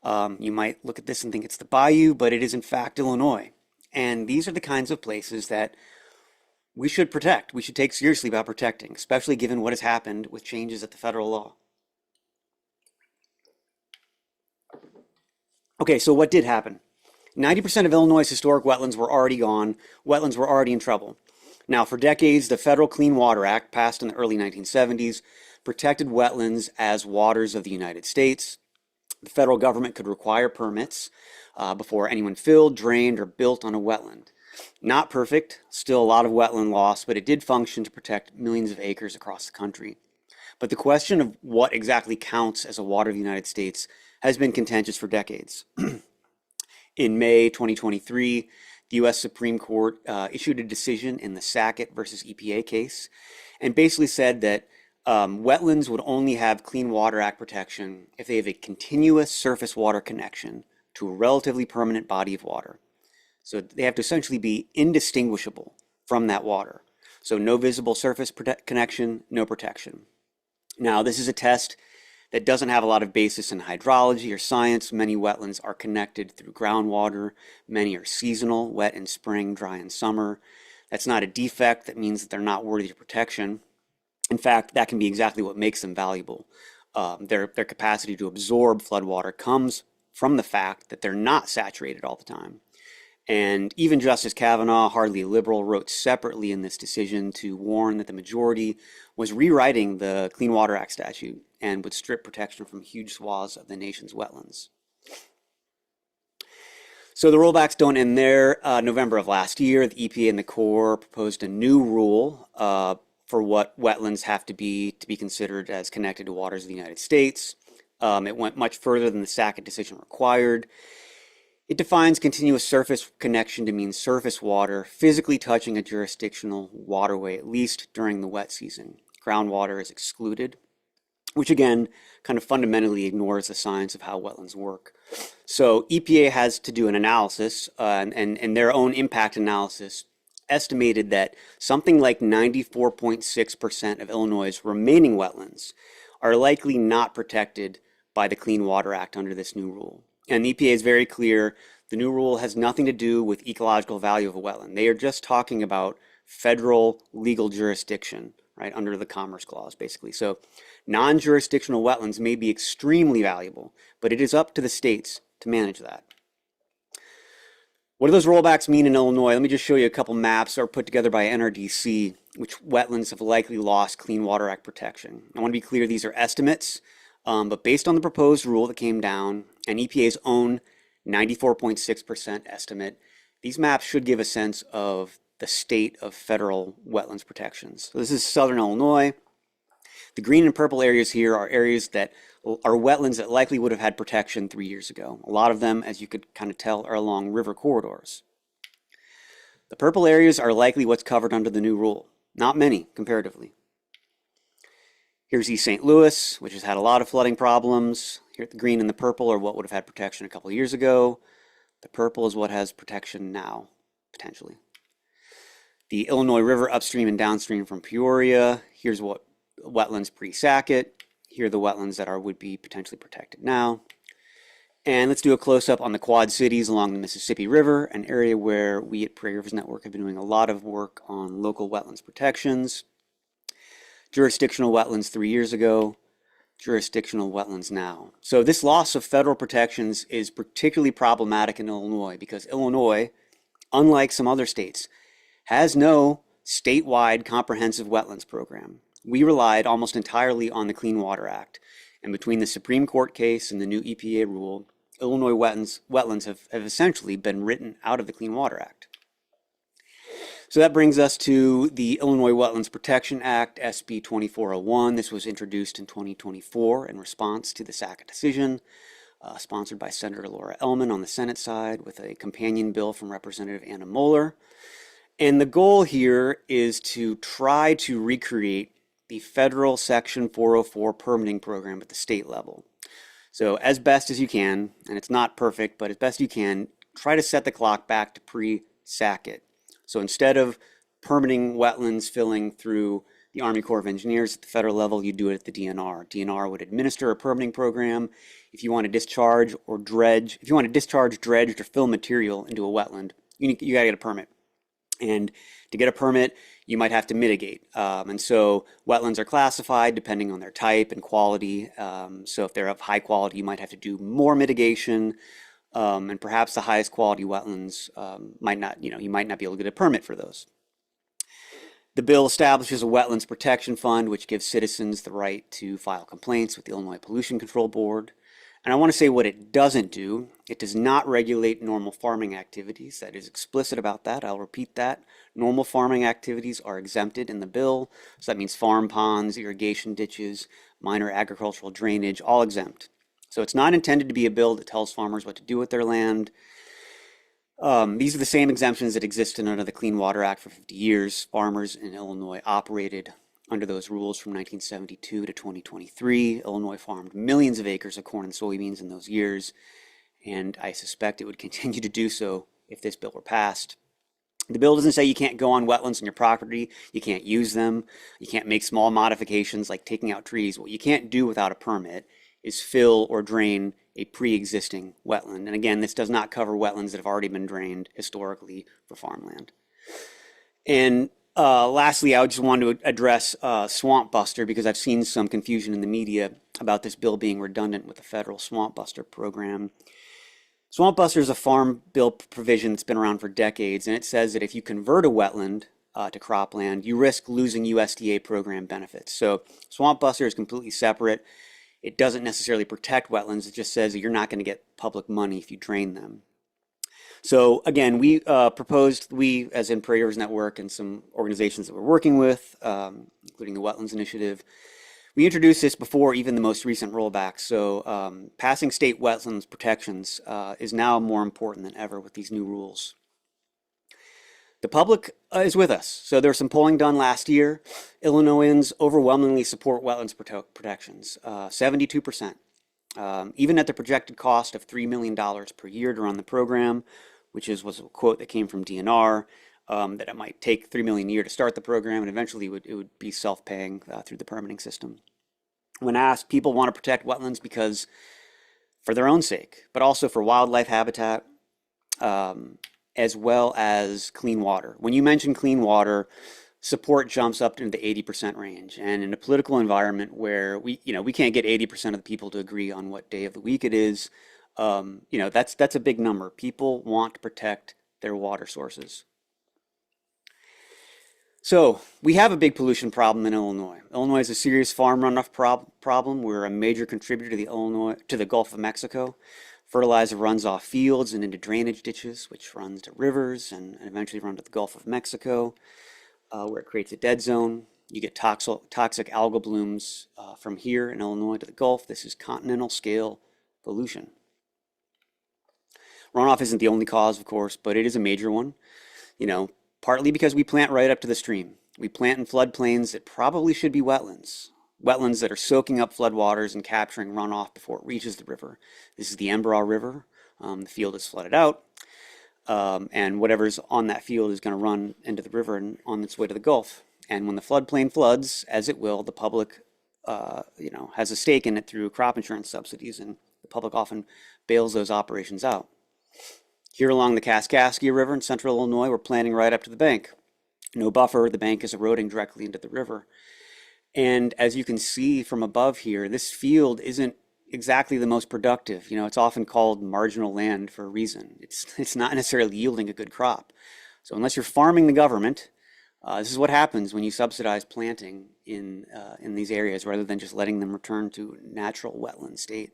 You might look at this and think it's the bayou, but it is in fact Illinois. And these are the kinds of places that we should protect. We should take seriously about protecting, especially given what has happened with changes at the federal law. Okay, so what did happen? 90% of Illinois' historic wetlands were already gone. Wetlands were already in trouble. Now, for decades, the Federal Clean Water Act, passed in the early 1970s, protected wetlands as waters of the United States. The federal government could require permits before anyone filled, drained, or built on a wetland. Not perfect, still a lot of wetland loss, but it did function to protect millions of acres across the country. But the question of what exactly counts as a water of the United States has been contentious for decades. In May 2023, the U.S. Supreme Court issued a decision in the Sackett versus EPA case and basically said that wetlands would only have Clean Water Act protection if they have a continuous surface water connection to a relatively permanent body of water. So they have to essentially be indistinguishable from that water. So no visible surface connection, no protection. Now, this is a test that doesn't have a lot of basis in hydrology or science. Many wetlands are connected through groundwater. Many are seasonal, wet in spring, dry in summer. That's not a defect. That means that they're not worthy of protection. In fact, that can be exactly what makes them valuable. Their capacity to absorb floodwater comes from the fact that they're not saturated all the time. And even Justice Kavanaugh, hardly a liberal, wrote separately in this decision to warn that the majority was rewriting the Clean Water Act statute and would strip protection from huge swaths of the nation's wetlands. So the rollbacks don't end there. November of last year, the EPA and the Corps proposed a new rule for what wetlands have to be considered as connected to waters of the United States. It went much further than the Sackett decision required. It defines continuous surface connection to mean surface water physically touching a jurisdictional waterway, at least during the wet season. Groundwater is excluded, which again kind of fundamentally ignores the science of how wetlands work. So EPA has to do an analysis, and their own impact analysis estimated that something like 94.6% of Illinois' remaining wetlands are likely not protected by the Clean Water Act under this new rule. And the EPA is very clear, the new rule has nothing to do with ecological value of a wetland. They are just talking about federal legal jurisdiction, right, under the Commerce Clause, basically. So non-jurisdictional wetlands may be extremely valuable, but it is up to the states to manage that. What do those rollbacks mean in Illinois? Let me just show you a couple maps that are put together by NRDC, which wetlands have likely lost Clean Water Act protection. I want to be clear, these are estimates. But based on the proposed rule that came down and EPA's own 94.6% estimate, these maps should give a sense of the state of federal wetlands protections. So this is southern Illinois. The green and purple areas here are areas that are wetlands that likely would have had protection 3 years ago. A lot of them, as you could kind of tell, are along river corridors. The purple areas are likely what's covered under the new rule. Not many, comparatively. Here's East St. Louis, which has had a lot of flooding problems. Here, the green and the purple are what would have had protection a couple of years ago. The purple is what has protection now, potentially. The Illinois River upstream and downstream from Peoria. Here's what wetlands pre-Sackett. Here are the wetlands that would be potentially protected now. And let's do a close-up on the Quad Cities along the Mississippi River, an area where we at Prairie Rivers Network have been doing a lot of work on local wetlands protections. Jurisdictional wetlands 3 years ago, jurisdictional wetlands now. So this loss of federal protections is particularly problematic in Illinois because Illinois, unlike some other states, has no statewide comprehensive wetlands program. We relied almost entirely on the Clean Water Act. And between the Supreme Court case and the new EPA rule, Illinois wetlands have essentially been written out of the Clean Water Act. So that brings us to the Illinois Wetlands Protection Act, SB 2401. This was introduced in 2024 in response to the Sackett decision, sponsored by Senator Laura Ellman on the Senate side with a companion bill from Representative Anna Moeller. And the goal here is to try to recreate the federal Section 404 permitting program at the state level. So as best as you can, and it's not perfect, but as best you can, try to set the clock back to pre-Sackett. So instead of permitting wetlands filling through the Army Corps of Engineers at the federal level, you do it at the DNR. DNR would administer a permitting program. If you want to discharge, dredge, or fill material into a wetland, you gotta get a permit. And to get a permit, you might have to mitigate. And so wetlands are classified depending on their type and quality. So if they're of high quality, you might have to do more mitigation. And perhaps the highest quality wetlands you might not be able to get a permit for those. The bill establishes a wetlands protection fund, which gives citizens the right to file complaints with the Illinois Pollution Control Board. And I want to say what it doesn't do. It does not regulate normal farming activities. That is explicit about that. I'll repeat that. Normal farming activities are exempted in the bill. So that means farm ponds, irrigation ditches, minor agricultural drainage, all exempt. So it's not intended to be a bill that tells farmers what to do with their land. These are the same exemptions that existed under the Clean Water Act for 50 years. Farmers in Illinois operated under those rules from 1972 to 2023. Illinois farmed millions of acres of corn and soybeans in those years, and I suspect it would continue to do so if this bill were passed. The bill doesn't say you can't go on wetlands on your property, you can't use them, you can't make small modifications like taking out trees. What you can't do without a permit is fill or drain a pre-existing wetland. And again, this does not cover wetlands that have already been drained historically for farmland. And lastly, I just wanted to address Swamp Buster because I've seen some confusion in the media about this bill being redundant with the federal Swamp Buster program. Swamp Buster is a farm bill provision that's been around for decades, and it says that if you convert a wetland to cropland, you risk losing USDA program benefits. So Swamp Buster is completely separate. It doesn't necessarily protect wetlands. It just says that you're not going to get public money if you drain them. So again, we proposed, as in Prairie Rivers Network and some organizations that we're working with, including the Wetlands Initiative, we introduced this before even the most recent rollback. So passing state wetlands protections is now more important than ever with these new rules. The public is with us. So there was some polling done last year. Illinoisans overwhelmingly support wetlands protections, 72%. Even at the projected cost of $3 million per year to run the program, which was a quote that came from DNR, that it might take $3 million a year to start the program, and eventually it would be self-paying through the permitting system. When asked, people want to protect wetlands because for their own sake, but also for wildlife habitat, as well as clean water. When you mention clean water, support jumps up into the 80% range. And in a political environment where we can't get 80% of the people to agree on what day of the week it is, that's a big number. People want to protect their water sources. So we have a big pollution problem in Illinois. Illinois is a serious farm runoff problem. We're a major contributor to the Gulf of Mexico. Fertilizer runs off fields and into drainage ditches, which runs to rivers and eventually run to the Gulf of Mexico, where it creates a dead zone. You get toxic algal blooms from here in Illinois to the Gulf. This is continental scale pollution. Runoff isn't the only cause, of course, but it is a major one. Partly because we plant right up to the stream. We plant in floodplains that probably should be wetlands. Wetlands that are soaking up floodwaters and capturing runoff before it reaches the river. This is the Embarrass River. The field is flooded out, and whatever's on that field is going to run into the river and on its way to the Gulf. And when the floodplain floods, as it will, the public, has a stake in it through crop insurance subsidies, and the public often bails those operations out. Here along the Kaskaskia River in central Illinois, we're planting right up to the bank. No buffer, the bank is eroding directly into the river. And as you can see from above here, this field isn't exactly the most productive. It's often called marginal land for a reason. It's not necessarily yielding a good crop. So unless you're farming the government, this is what happens when you subsidize planting in these areas rather than just letting them return to natural wetland state.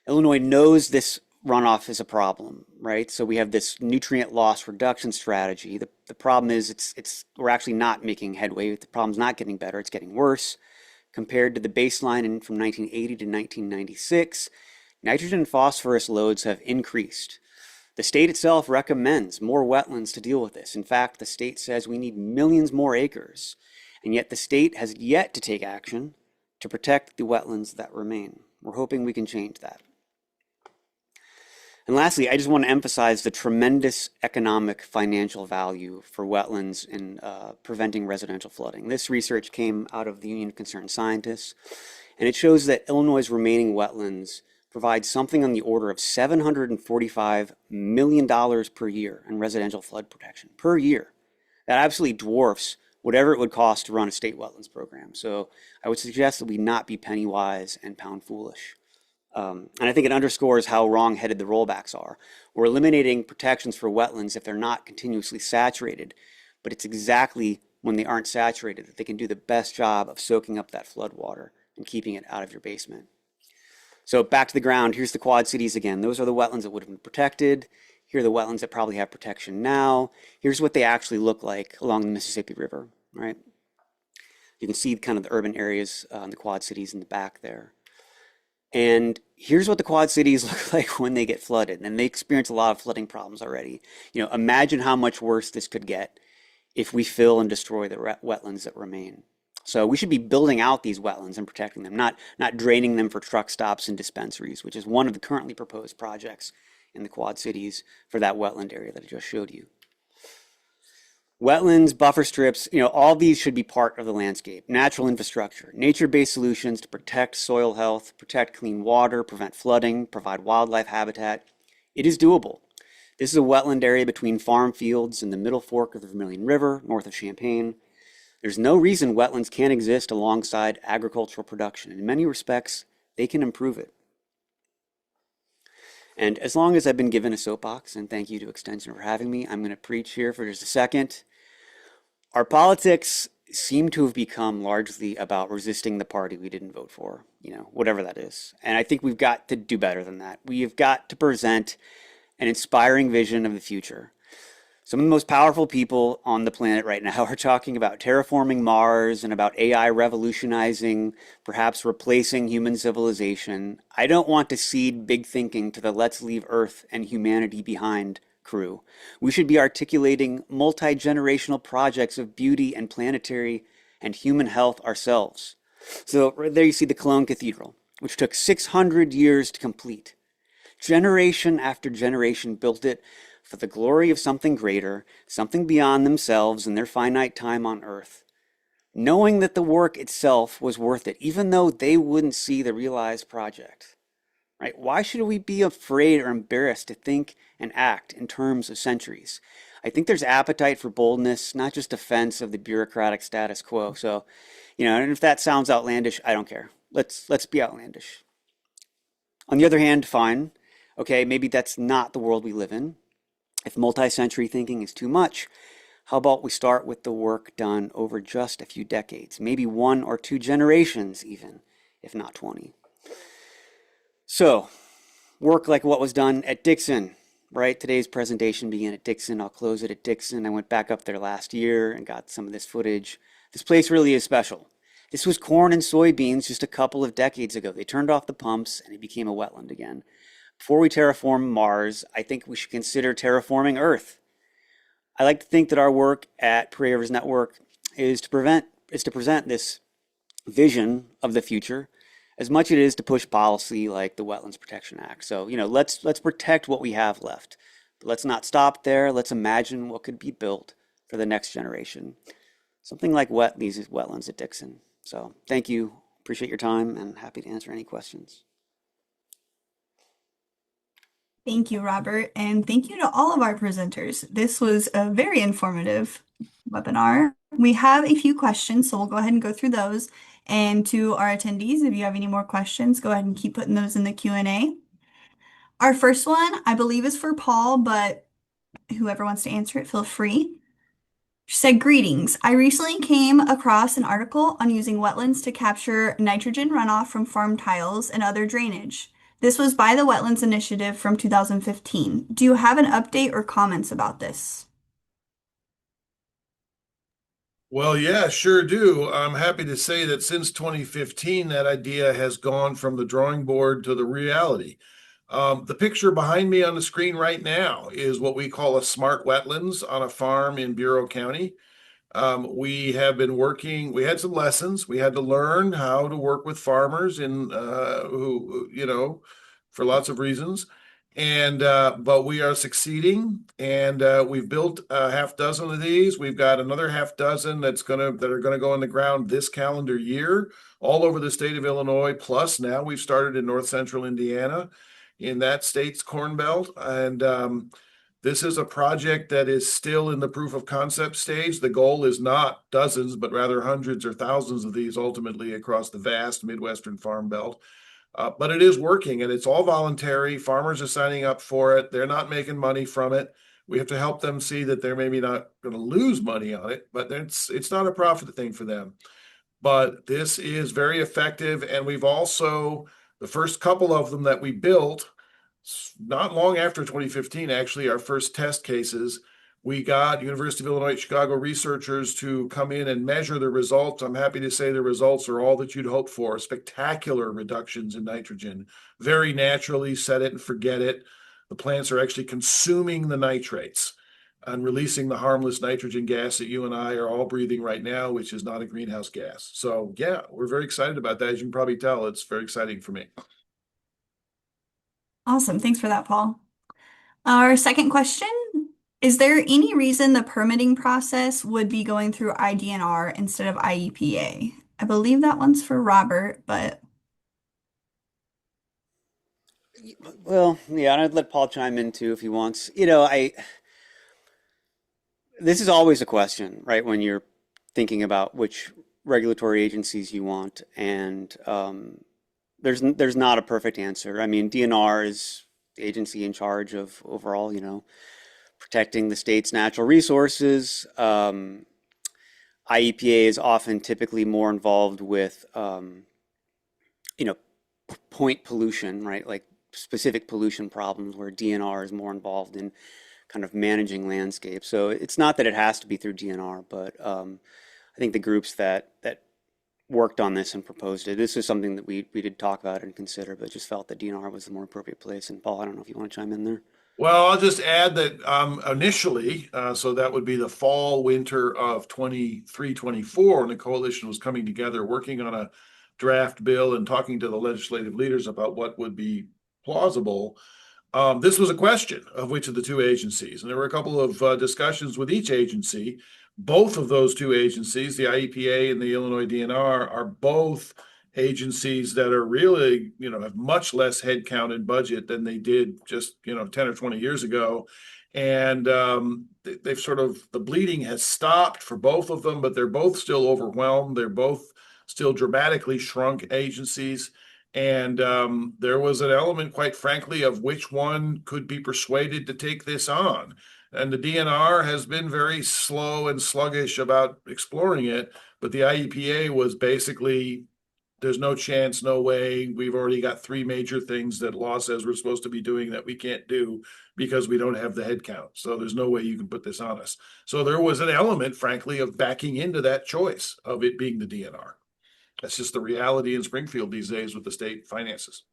Illinois knows this runoff is a problem, right? So we have this nutrient loss reduction strategy. The problem is we're actually not making headway. The problem's not getting better, it's getting worse. Compared to the baseline from 1980 to 1996, nitrogen and phosphorus loads have increased. The state itself recommends more wetlands to deal with this. In fact, the state says we need millions more acres, and yet the state has yet to take action to protect the wetlands that remain. We're hoping we can change that. And lastly, I just want to emphasize the tremendous economic financial value for wetlands in preventing residential flooding. This research came out of the Union of Concerned Scientists, and it shows that Illinois' remaining wetlands provide something on the order of $745 million per year in residential flood protection per year. That absolutely dwarfs whatever it would cost to run a state wetlands program. So I would suggest that we not be penny wise and pound foolish. And I think it underscores how wrong-headed the rollbacks are. We're eliminating protections for wetlands if they're not continuously saturated but it's exactly when they aren't saturated that they can do the best job of soaking up that flood water and keeping it out of your basement. So back to the ground, here's the Quad Cities again. Those are the wetlands that would have been protected. Here are the wetlands that probably have protection now. Here's what they actually look like along the Mississippi River, right? You can see kind of the urban areas in the Quad Cities in the back there. And here's what the Quad Cities look like when they get flooded. And they experience a lot of flooding problems already. Imagine how much worse this could get if we fill and destroy the wetlands that remain. So we should be building out these wetlands and protecting them, not draining them for truck stops and dispensaries, which is one of the currently proposed projects in the Quad Cities for that wetland area that I just showed you. Wetlands, buffer strips, all these should be part of the landscape. Natural infrastructure, nature-based solutions to protect soil health, protect clean water, prevent flooding, provide wildlife habitat. It is doable. This is a wetland area between farm fields in the middle fork of the Vermilion River, north of Champaign. There's no reason wetlands can't exist alongside agricultural production. In many respects, they can improve it. And as long as I've been given a soapbox, and thank you to Extension for having me, I'm going to preach here for just a second. Our politics seem to have become largely about resisting the party we didn't vote for, whatever that is. And I think we've got to do better than that. We have got to present an inspiring vision of the future. Some of the most powerful people on the planet right now are talking about terraforming Mars and about AI revolutionizing, perhaps replacing human civilization. I don't want to cede big thinking to the let's leave Earth and humanity behind crew. We should be articulating multi-generational projects of beauty and planetary and human health ourselves. So right there you see the Cologne Cathedral, which took 600 years to complete. Generation after generation built it for the glory of something greater, something beyond themselves and their finite time on earth, knowing that the work itself was worth it, even though they wouldn't see the realized project. Right? Why should we be afraid or embarrassed to think and act in terms of centuries? I think there's appetite for boldness, not just defense of the bureaucratic status quo. So, and if that sounds outlandish, I don't care. Let's be outlandish. On the other hand, fine. Okay, maybe that's not the world we live in. If multi-century thinking is too much, how about we start with the work done over just a few decades, maybe 1 or 2 generations even, if not 20. So, work like what was done at Dixon, right? Today's presentation began at Dixon. I'll close it at Dixon. I went back up there last year and got some of this footage. This place really is special. This was corn and soybeans just a couple of decades ago. They turned off the pumps and it became a wetland again. Before we terraform Mars, I think we should consider terraforming Earth. I like to think that our work at Prairie Rivers Network is to present this vision of the future as much as it is to push policy like the Wetlands Protection Act. So, let's protect what we have left. But let's not stop there. Let's imagine what could be built for the next generation. Something like these wetlands at Dixon. So, thank you. Appreciate your time and happy to answer any questions. Thank you, Robert, and thank you to all of our presenters. This was a very informative webinar. We have a few questions, so we'll go ahead and go through those. And to our attendees, if you have any more questions, go ahead and keep putting those in the Q&A. Our first one, I believe, is for Paul, but whoever wants to answer it, feel free. She said, greetings. I recently came across an article on using wetlands to capture nitrogen runoff from farm tiles and other drainage. This was by the Wetlands Initiative from 2015. Do you have an update or comments about this? Well, yeah, sure do. I'm happy to say that since 2015, that idea has gone from the drawing board to the reality. The picture behind me on the screen right now is what we call a smart wetlands on a farm in Bureau County. We have been working, we had some lessons. We had to learn how to work with farmers who, for lots of reasons. And, but we are succeeding, and we've built a half dozen of these. We've got another half dozen that are gonna go in the ground this calendar year, all over the state of Illinois. Plus now we've started in north central Indiana in that state's corn belt. And this is a project that is still in the proof of concept stage. The goal is not dozens, but rather hundreds or thousands of these ultimately across the vast Midwestern farm belt. But it is working, and it's all voluntary. Farmers are signing up for it. They're not making money from it. We have to help them see that they're maybe not going to lose money on it, but it's not a profit thing for them. But this is very effective, and we've also, the first couple of them that we built, not long after 2015, actually, our first test cases, we got University of Illinois at Chicago researchers to come in and measure the results. I'm happy to say the results are all that you'd hope for. Spectacular reductions in nitrogen, very naturally, set it and forget it. The plants are actually consuming the nitrates and releasing the harmless nitrogen gas that you and I are all breathing right now, which is not a greenhouse gas. So yeah, we're very excited about that. As you can probably tell, it's very exciting for me. Awesome. Thanks for that, Paul. Our second question, is there any reason the permitting process would be going through IDNR instead of IEPA? I believe that one's for Robert, but Well, yeah, and I'd let Paul chime in too if he wants. This is always a question, right? When you're thinking about which regulatory agencies you want, and there's not a perfect answer. I mean, DNR is the agency in charge of overall, protecting the state's natural resources. IEPA is often typically more involved with, you know, point pollution, right? Like specific pollution problems, where DNR is more involved in kind of managing landscape. So it's not that it has to be through DNR, but I think the groups that worked on this and proposed it, this is something that we did talk about and consider, but just felt that DNR was the more appropriate place. And Paul, I don't know if you want to chime in there. Well, I'll just add that initially, so that would be the fall, winter of 23-24, and the coalition was coming together, working on a draft bill and talking to the legislative leaders about what would be plausible. This was a question of which of the two agencies, and there were a couple of discussions with each agency. Both of those two agencies, the IEPA and the Illinois DNR, are both agencies that are really, have much less headcount and budget than they did just, 10 or 20 years ago. And they've sort of, the bleeding has stopped for both of them, but they're both still overwhelmed. They're both still dramatically shrunk agencies. And there was an element, quite frankly, of which one could be persuaded to take this on. And the DNR has been very slow and sluggish about exploring it, but the IEPA was basically, there's no chance, no way. We've already got three major things that law says we're supposed to be doing that we can't do because we don't have the head count. So there's no way you can put this on us. So there was an element, frankly, of backing into that choice of it being the DNR. That's just the reality in Springfield these days with the state finances.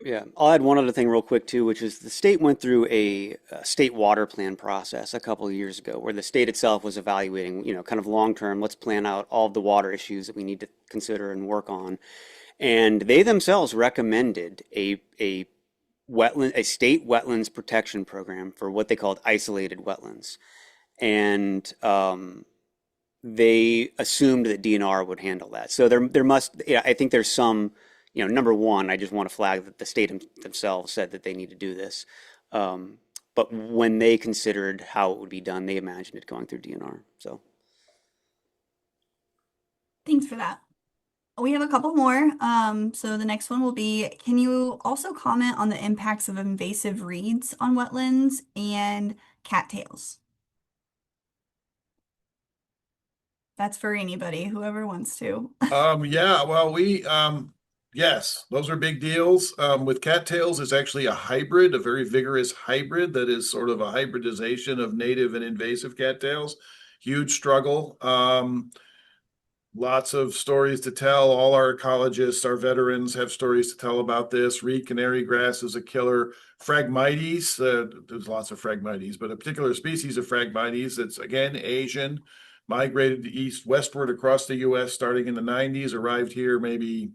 Yeah, I'll add one other thing real quick too, which is the state went through a state water plan process a couple of years ago, where the state itself was evaluating, kind of long term, let's plan out all of the water issues that we need to consider and work on. And they themselves recommended a state wetlands protection program for what they called isolated wetlands. And they assumed that DNR would handle that. So there must, I think there's some, number one, I just want to flag that the state themselves said that they need to do this. But when they considered how it would be done, they imagined it going through DNR. So thanks for that. We have a couple more. So the next one will be, can you also comment on the impacts of invasive reeds on wetlands and cattails? That's for anybody, whoever wants to. Yeah, well, yes, those are big deals. With cattails, it's actually a hybrid, a very vigorous hybrid that is sort of a hybridization of native and invasive cattails. Huge struggle. Lots of stories to tell. All our ecologists, our veterans have stories to tell about this. Reed canary grass is a killer. Phragmites, there's lots of Phragmites, but a particular species of Phragmites that's, again, Asian, migrated westward across the U.S. starting in the 90s, arrived here maybe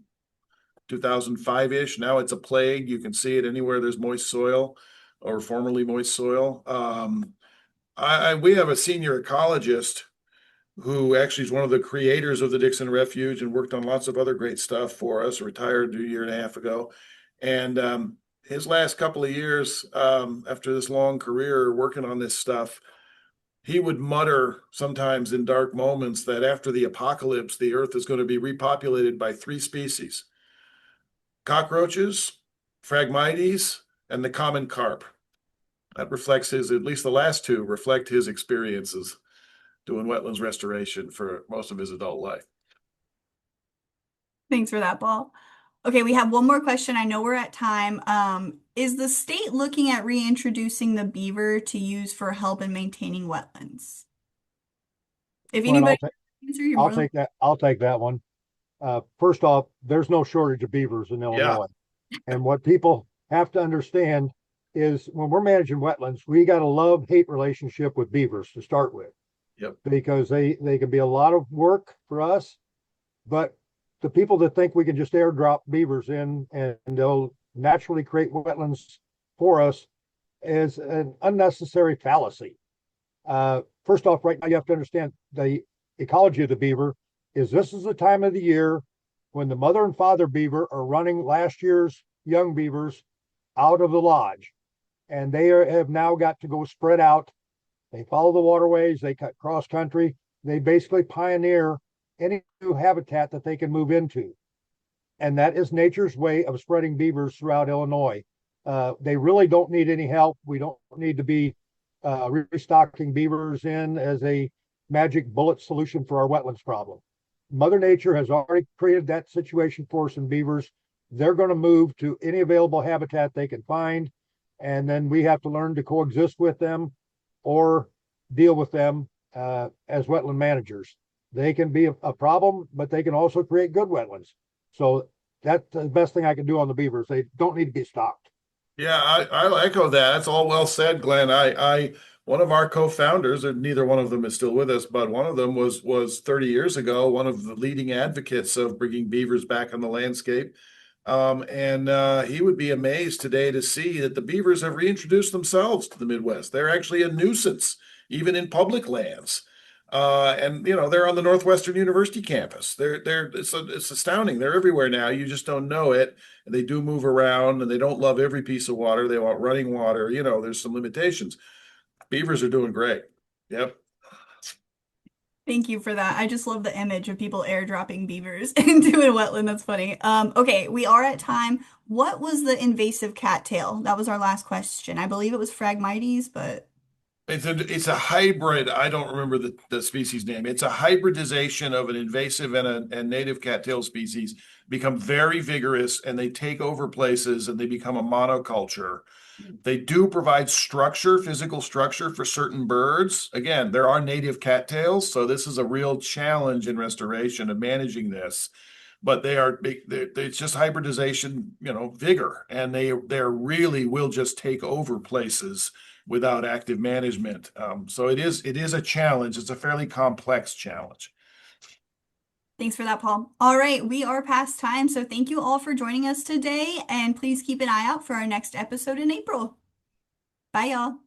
2005-ish. Now it's a plague. You can see it anywhere there's moist soil or formerly moist soil. We have a senior ecologist who actually is one of the creators of the Dixon Refuge and worked on lots of other great stuff for us, retired a year and a half ago. And his last couple of years, after this long career working on this stuff, he would mutter sometimes in dark moments that after the apocalypse, the earth is going to be repopulated by three species: cockroaches, Phragmites, and the common carp. That reflects his, at least the last two reflect his experiences doing wetlands restoration for most of his adult life. Thanks for that, Paul. Okay, we have one more question. I know we're at time. Is the state looking at reintroducing the beaver to use for help in maintaining wetlands? If Well, anybody answer, you're more than I'll take that one. First off, there's no shortage of beavers in Yeah. Illinois. And what people have to understand is when we're managing wetlands, we got a love-hate relationship with beavers to start with, Yep. because they can be a lot of work for us, but the people that think we can just airdrop beavers in and they'll naturally create wetlands for us is an unnecessary fallacy. First off, right now you have to understand the ecology of the beaver is this is the time of the year when the mother and father beaver are running last year's young beavers out of the lodge, and have now got to go spread out. They follow the waterways, they cut cross country, they basically pioneer any new habitat that they can move into. And that is nature's way of spreading beavers throughout Illinois. They really don't need any help. We don't need to be restocking beavers in as a magic bullet solution for our wetlands problem. Mother Nature has already created that situation for us in beavers. They're going to move to any available habitat they can find, and then we have to learn to coexist with them or deal with them as wetland managers. They can be a problem, but they can also create good wetlands. So that's the best thing I can do on the beavers. They don't need to be stocked. Yeah, I echo that. That's all well said, Glenn. One of our co-founders, and neither one of them is still with us, but one of them was 30 years ago, one of the leading advocates of bringing beavers back on the landscape. And he would be amazed today to see that the beavers have reintroduced themselves to the Midwest. They're actually a nuisance, even in public lands. And you know, they're on the Northwestern University campus. It's astounding. They're everywhere now. You just don't know it. And they do move around, and they don't love every piece of water. They want running water. You know, there's some limitations. Beavers are doing great. Yep. Thank you for that. I just love the image of people airdropping beavers into a wetland. That's funny. Okay, we are at time. What was the invasive cattail? That was our last question. I believe it was Phragmites, but It's a hybrid. I don't remember the species name. It's a hybridization of an invasive and native cattail species, become very vigorous, and they take over places and they become a monoculture. They do provide structure, physical structure for certain birds. Again, there are native cattails, so this is a real challenge in restoration of managing this. But it's just hybridization, you know, vigor, and they really will just take over places without active management. So it is a challenge. It's a fairly complex challenge. thanks for that, Paul. All right, we are past time, so thank you all for joining us today, and please keep an eye out for our next episode in April. Bye, y'all.